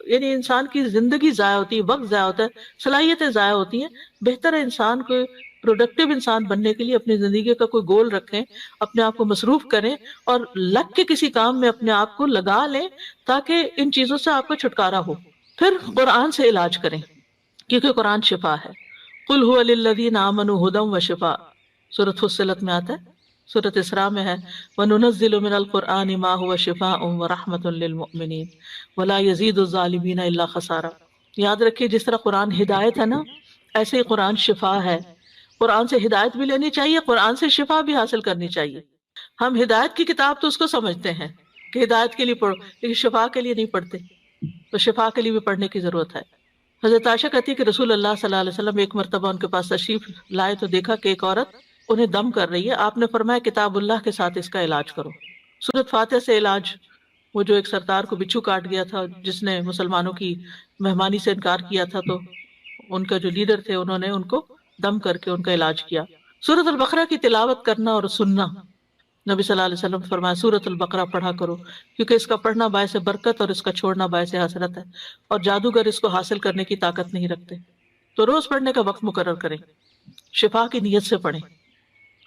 یعنی انسان کی زندگی ضائع ہوتی ہے، وقت ضائع ہوتا ہے، صلاحیتیں ضائع ہوتی ہیں۔ بہتر ہے انسان کو پروڈکٹیو انسان بننے کے لیے اپنی زندگی کا کوئی گول رکھیں، اپنے آپ کو مصروف کریں، اور لگ کے کسی کام میں اپنے آپ کو لگا لیں تاکہ ان چیزوں سے آپ کو چھٹکارا ہو۔ پھر قرآن سے علاج کریں، کیونکہ قرآن شفا ہے۔ قل هو للذین آمنوا ھدی وشفاء، سورۃ فصلت میں آتا ہے، سورۃ اسراء میں ہے وَنُنَزِّلُ مِنَ الْقُرْآنِ مَا هُوَ شِفَاءٌ وَرَحْمَةٌ لِّلْمُؤْمِنِينَ وَلَا يَزِيدُ الظَّالِمِينَ إِلَّا خَسَارًا۔ یاد رکھیے جس طرح قرآن ہدایت ہے نا، ایسے ہی قرآن شفا ہے۔ قرآن سے ہدایت بھی لینی چاہیے، قرآن سے شفا بھی حاصل کرنی چاہیے۔ ہم ہدایت کی کتاب تو اس کو سمجھتے ہیں کہ ہدایت کے لیے پڑھو، لیکن شفا کے لیے نہیں پڑھتے، تو شفا کے لیے بھی پڑھنے کی ضرورت ہے۔ حضرت عائشہ کہتی ہے کہ رسول اللہ صلی اللہ علیہ وسلم ایک مرتبہ ان کے پاس تشریف لائے تو دیکھا کہ ایک عورت انہیں دم کر رہی ہے، آپ نے فرمایا کتاب اللہ کے ساتھ اس کا علاج کرو۔ سورۃ فاتحہ سے علاج، وہ جو ایک سردار کو بچھو کاٹ گیا تھا، جس نے مسلمانوں کی مہمانی سے انکار کیا تھا، تو ان کا جو لیڈر تھے انہوں نے ان کو دم کر کے ان کا علاج کیا۔ سورۃ البقرہ کی تلاوت کرنا اور سننا، نبی صلی اللہ علیہ وسلم فرمایا سورۃ البقرہ پڑھا کرو، کیونکہ اس کا پڑھنا باعث برکت اور اس کا چھوڑنا باعث حسرت ہے، اور جادوگر اس کو حاصل کرنے کی طاقت نہیں رکھتے۔ تو روز پڑھنے کا وقت مقرر کریں، شفا کی نیت سے پڑھیں،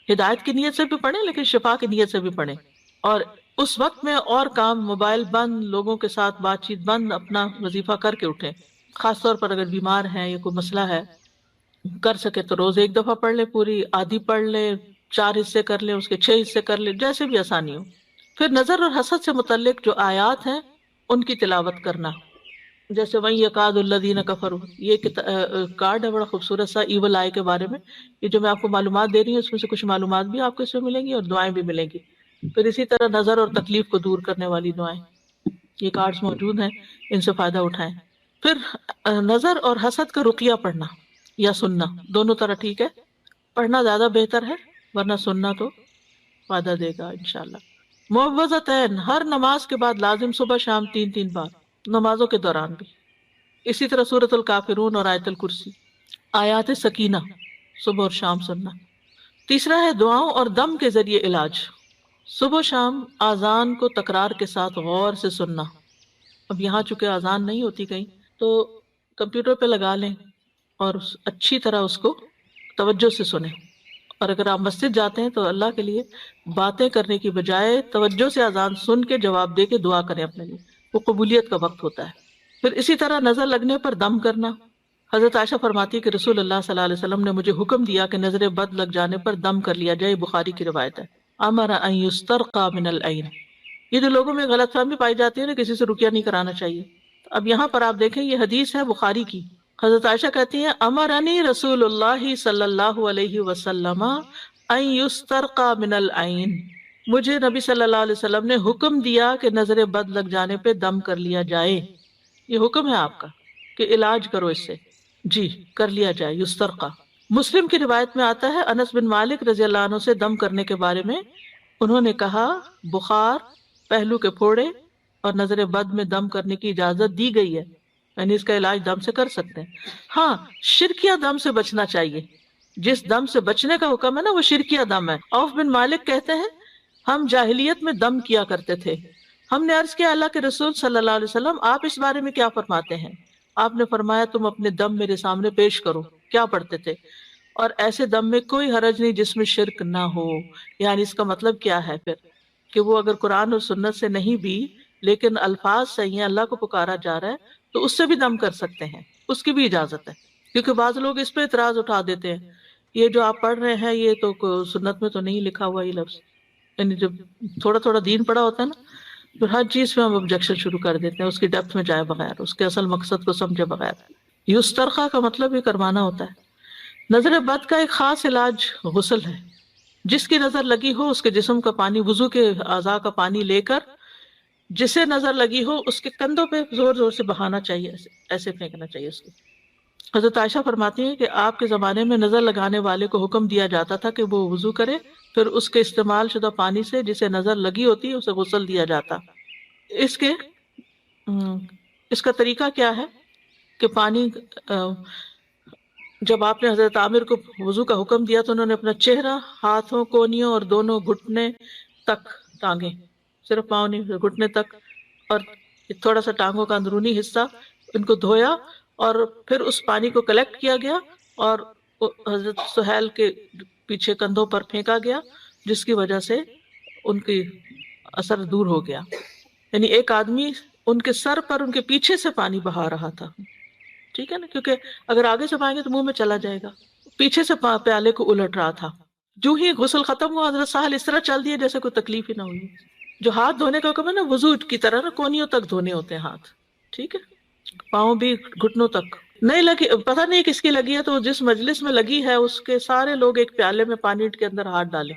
ہدایت کی نیت سے بھی پڑھیں لیکن شفا کی نیت سے بھی پڑھیں، اور اس وقت میں اور کام، موبائل بند، لوگوں کے ساتھ بات چیت بند، اپنا وظیفہ کر کے اٹھیں۔ خاص طور پر اگر بیمار ہیں یا کوئی مسئلہ ہے، کر سکے تو روز ایک دفعہ پڑھ لے، پوری آدھی پڑھ لے، 4 حصے کر لے، اس کے 6 حصے کر لے، جیسے بھی آسانی ہو۔ پھر نظر اور حسد سے متعلق جو آیات ہیں ان کی تلاوت کرنا، جیسے وَإِن يَكَادُ الَّذِينَ كَفَرُوا، یہ کارڈ ہے بڑا خوبصورت سا ایول آئی کے بارے میں۔ یہ جو میں آپ کو معلومات دے رہی ہوں اس میں سے کچھ معلومات بھی آپ کو اس میں ملیں گی اور دعائیں بھی ملیں گی۔ پھر اسی طرح نظر اور تکلیف کو دور کرنے والی دعائیں، یہ کارڈز موجود ہیں، ان سے فائدہ اٹھائیں۔ پھر نظر اور حسد کا رقیہ پڑھنا یا سننا، دونوں طرح ٹھیک ہے، پڑھنا زیادہ بہتر ہے، ورنہ سننا تو فائدہ دے گا انشاءاللہ۔ معوذتین، ہر نماز کے بعد لازم، صبح شام 3 بار، نمازوں کے دوران بھی۔ اسی طرح سورۃ الکافرون اور آیت الکرسی، آیات سکینہ صبح اور شام سننا۔ تیسرا ہے دعاؤں اور دم کے ذریعے علاج، صبح و شام اذان کو تکرار کے ساتھ غور سے سننا۔ اب یہاں چونکہ اذان نہیں ہوتی کہیں تو کمپیوٹر پہ لگا لیں اور اچھی طرح اس کو توجہ سے سنیں، اور اگر آپ مسجد جاتے ہیں تو اللہ کے لیے باتیں کرنے کی بجائے توجہ سے اذان سن کے جواب دے کے دعا کریں اپنے لیے، وہ قبولیت کا وقت ہوتا ہے۔ پھر اسی طرح نظر لگنے پر دم کرنا، حضرت عائشہ فرماتی ہے کہ رسول اللہ صلی اللہ علیہ وسلم نے مجھے حکم دیا کہ نظر بد لگ جانے پر دم کر لیا جائے، بخاری کی روایت ہے۔ امر ان یسترقى من العین، یہ جو لوگوں میں غلط فہمی پائی جاتی ہے نا، کسی سے رقیہ نہیں کرانا چاہیے۔ اب یہاں پر آپ دیکھیں یہ حدیث ہے بخاری کی، حضرت عائشہ کہتی ہیں امرنی رسول اللہ صلی اللہ علیہ وسلم ان یسترقى من العین، مجھے نبی صلی اللہ علیہ وسلم نے حکم دیا کہ نظر بد لگ جانے پہ دم کر لیا جائے، یہ حکم ہے آپ کا کہ علاج کرو اس سے، جی کر لیا جائے، یسترقى۔ مسلم کی روایت میں آتا ہے انس بن مالک رضی اللہ عنہ سے دم کرنے کے بارے میں، انہوں نے کہا بخار، پہلو کے پھوڑے اور نظر بد میں دم کرنے کی اجازت دی گئی ہے، یعنی اس کا علاج دم سے کر سکتے ہیں۔ ہاں شرکیہ دم سے بچنا چاہیے، جس دم سے بچنے کا حکم ہے نا وہ شرکیہ دم ہے۔ عوف بن مالک کہتے ہیں ہم جاہلیت میں دم کیا کرتے تھے، ہم نے عرض کیا اللہ کے رسول صلی اللہ علیہ وسلم آپ اس بارے میں کیا فرماتے ہیں؟ آپ نے فرمایا تم اپنے دم میرے سامنے پیش کرو۔ کیا پڑھتے تھے؟ اور ایسے دم میں کوئی حرج نہیں جس میں شرک نہ ہو، یعنی اس کا مطلب کیا ہے پھر کہ وہ اگر قرآن اور سنت سے نہیں بھی لیکن الفاظ صحیح ہیں، اللہ کو پکارا جا رہا ہے تو اس سے بھی دم کر سکتے ہیں، اس کی بھی اجازت ہے۔ کیونکہ بعض لوگ اس پہ اعتراض اٹھا دیتے ہیں یہ جو آپ پڑھ رہے ہیں یہ تو سنت میں تو نہیں لکھا ہوا یہ لفظ، یعنی جب تھوڑا تھوڑا دین پڑا ہوتا ہے نا تو ہر چیز پہ ہم آبجیکشن شروع کر دیتے ہیں، اس کی ڈیپتھ میں جائے بغیر، اس کے اصل مقصد کو سمجھے بغیر۔ یسترخا کا مطلب یہ کروانا ہوتا ہے۔ نظر بد کا ایک خاص علاج غسل ہے، جس کی نظر لگی ہو اس کے جسم کا پانی، وضو کے اعضاء کا پانی لے کر جسے نظر لگی ہو اس کے کندھوں پہ زور زور سے بہانا چاہیے، ایسے پھینکنا چاہیے اس کو۔ حضرت عائشہ فرماتی ہیں کہ آپ کے زمانے میں نظر لگانے والے کو حکم دیا جاتا تھا کہ وہ وضو کرے، پھر اس کے استعمال شدہ پانی سے جسے نظر لگی ہوتی اسے غسل دیا جاتا۔ اس کا طریقہ کیا ہے کہ پانی جب آپ نے حضرت عامر کو وضو کا حکم دیا تو انہوں نے اپنا چہرہ، ہاتھوں، کونیوں اور دونوں گھٹنے تک ٹانگیں، صرف پاؤں نہیں، گھٹنے تک، اور تھوڑا سا ٹانگوں کا اندرونی حصہ ان کو دھویا، اور پھر اس پانی کو کلیکٹ کیا گیا اور حضرت سہیل کے پیچھے کندھوں پر پھینکا گیا، جس کی وجہ سے ان کی اثر دور ہو گیا۔ یعنی ایک آدمی ان کے سر پر ان کے پیچھے سے پانی بہا رہا تھا، ٹھیک ہے نا، کیونکہ اگر آگے سے پائیں گے تو منہ میں چلا جائے گا، پیچھے سے پیالے کو الٹ رہا تھا۔ جو ہی غسل ختم ہوا حضرت سہل اس طرح چل دیے جیسے کوئی تکلیف ہی نہ ہوئی۔ جو ہاتھ دھونے کا حکم ہے نا وضو کی طرح نا، کونیوں تک دھونے ہوتے ہیں ہاتھ، ٹھیک ہے، پاؤں بھی گھٹنوں تک نہیں لگی، پتہ نہیں کس کی لگی ہے تو جس مجلس میں لگی ہے اس کے سارے لوگ ایک پیالے میں پانی کے اندر ہاتھ ڈالیں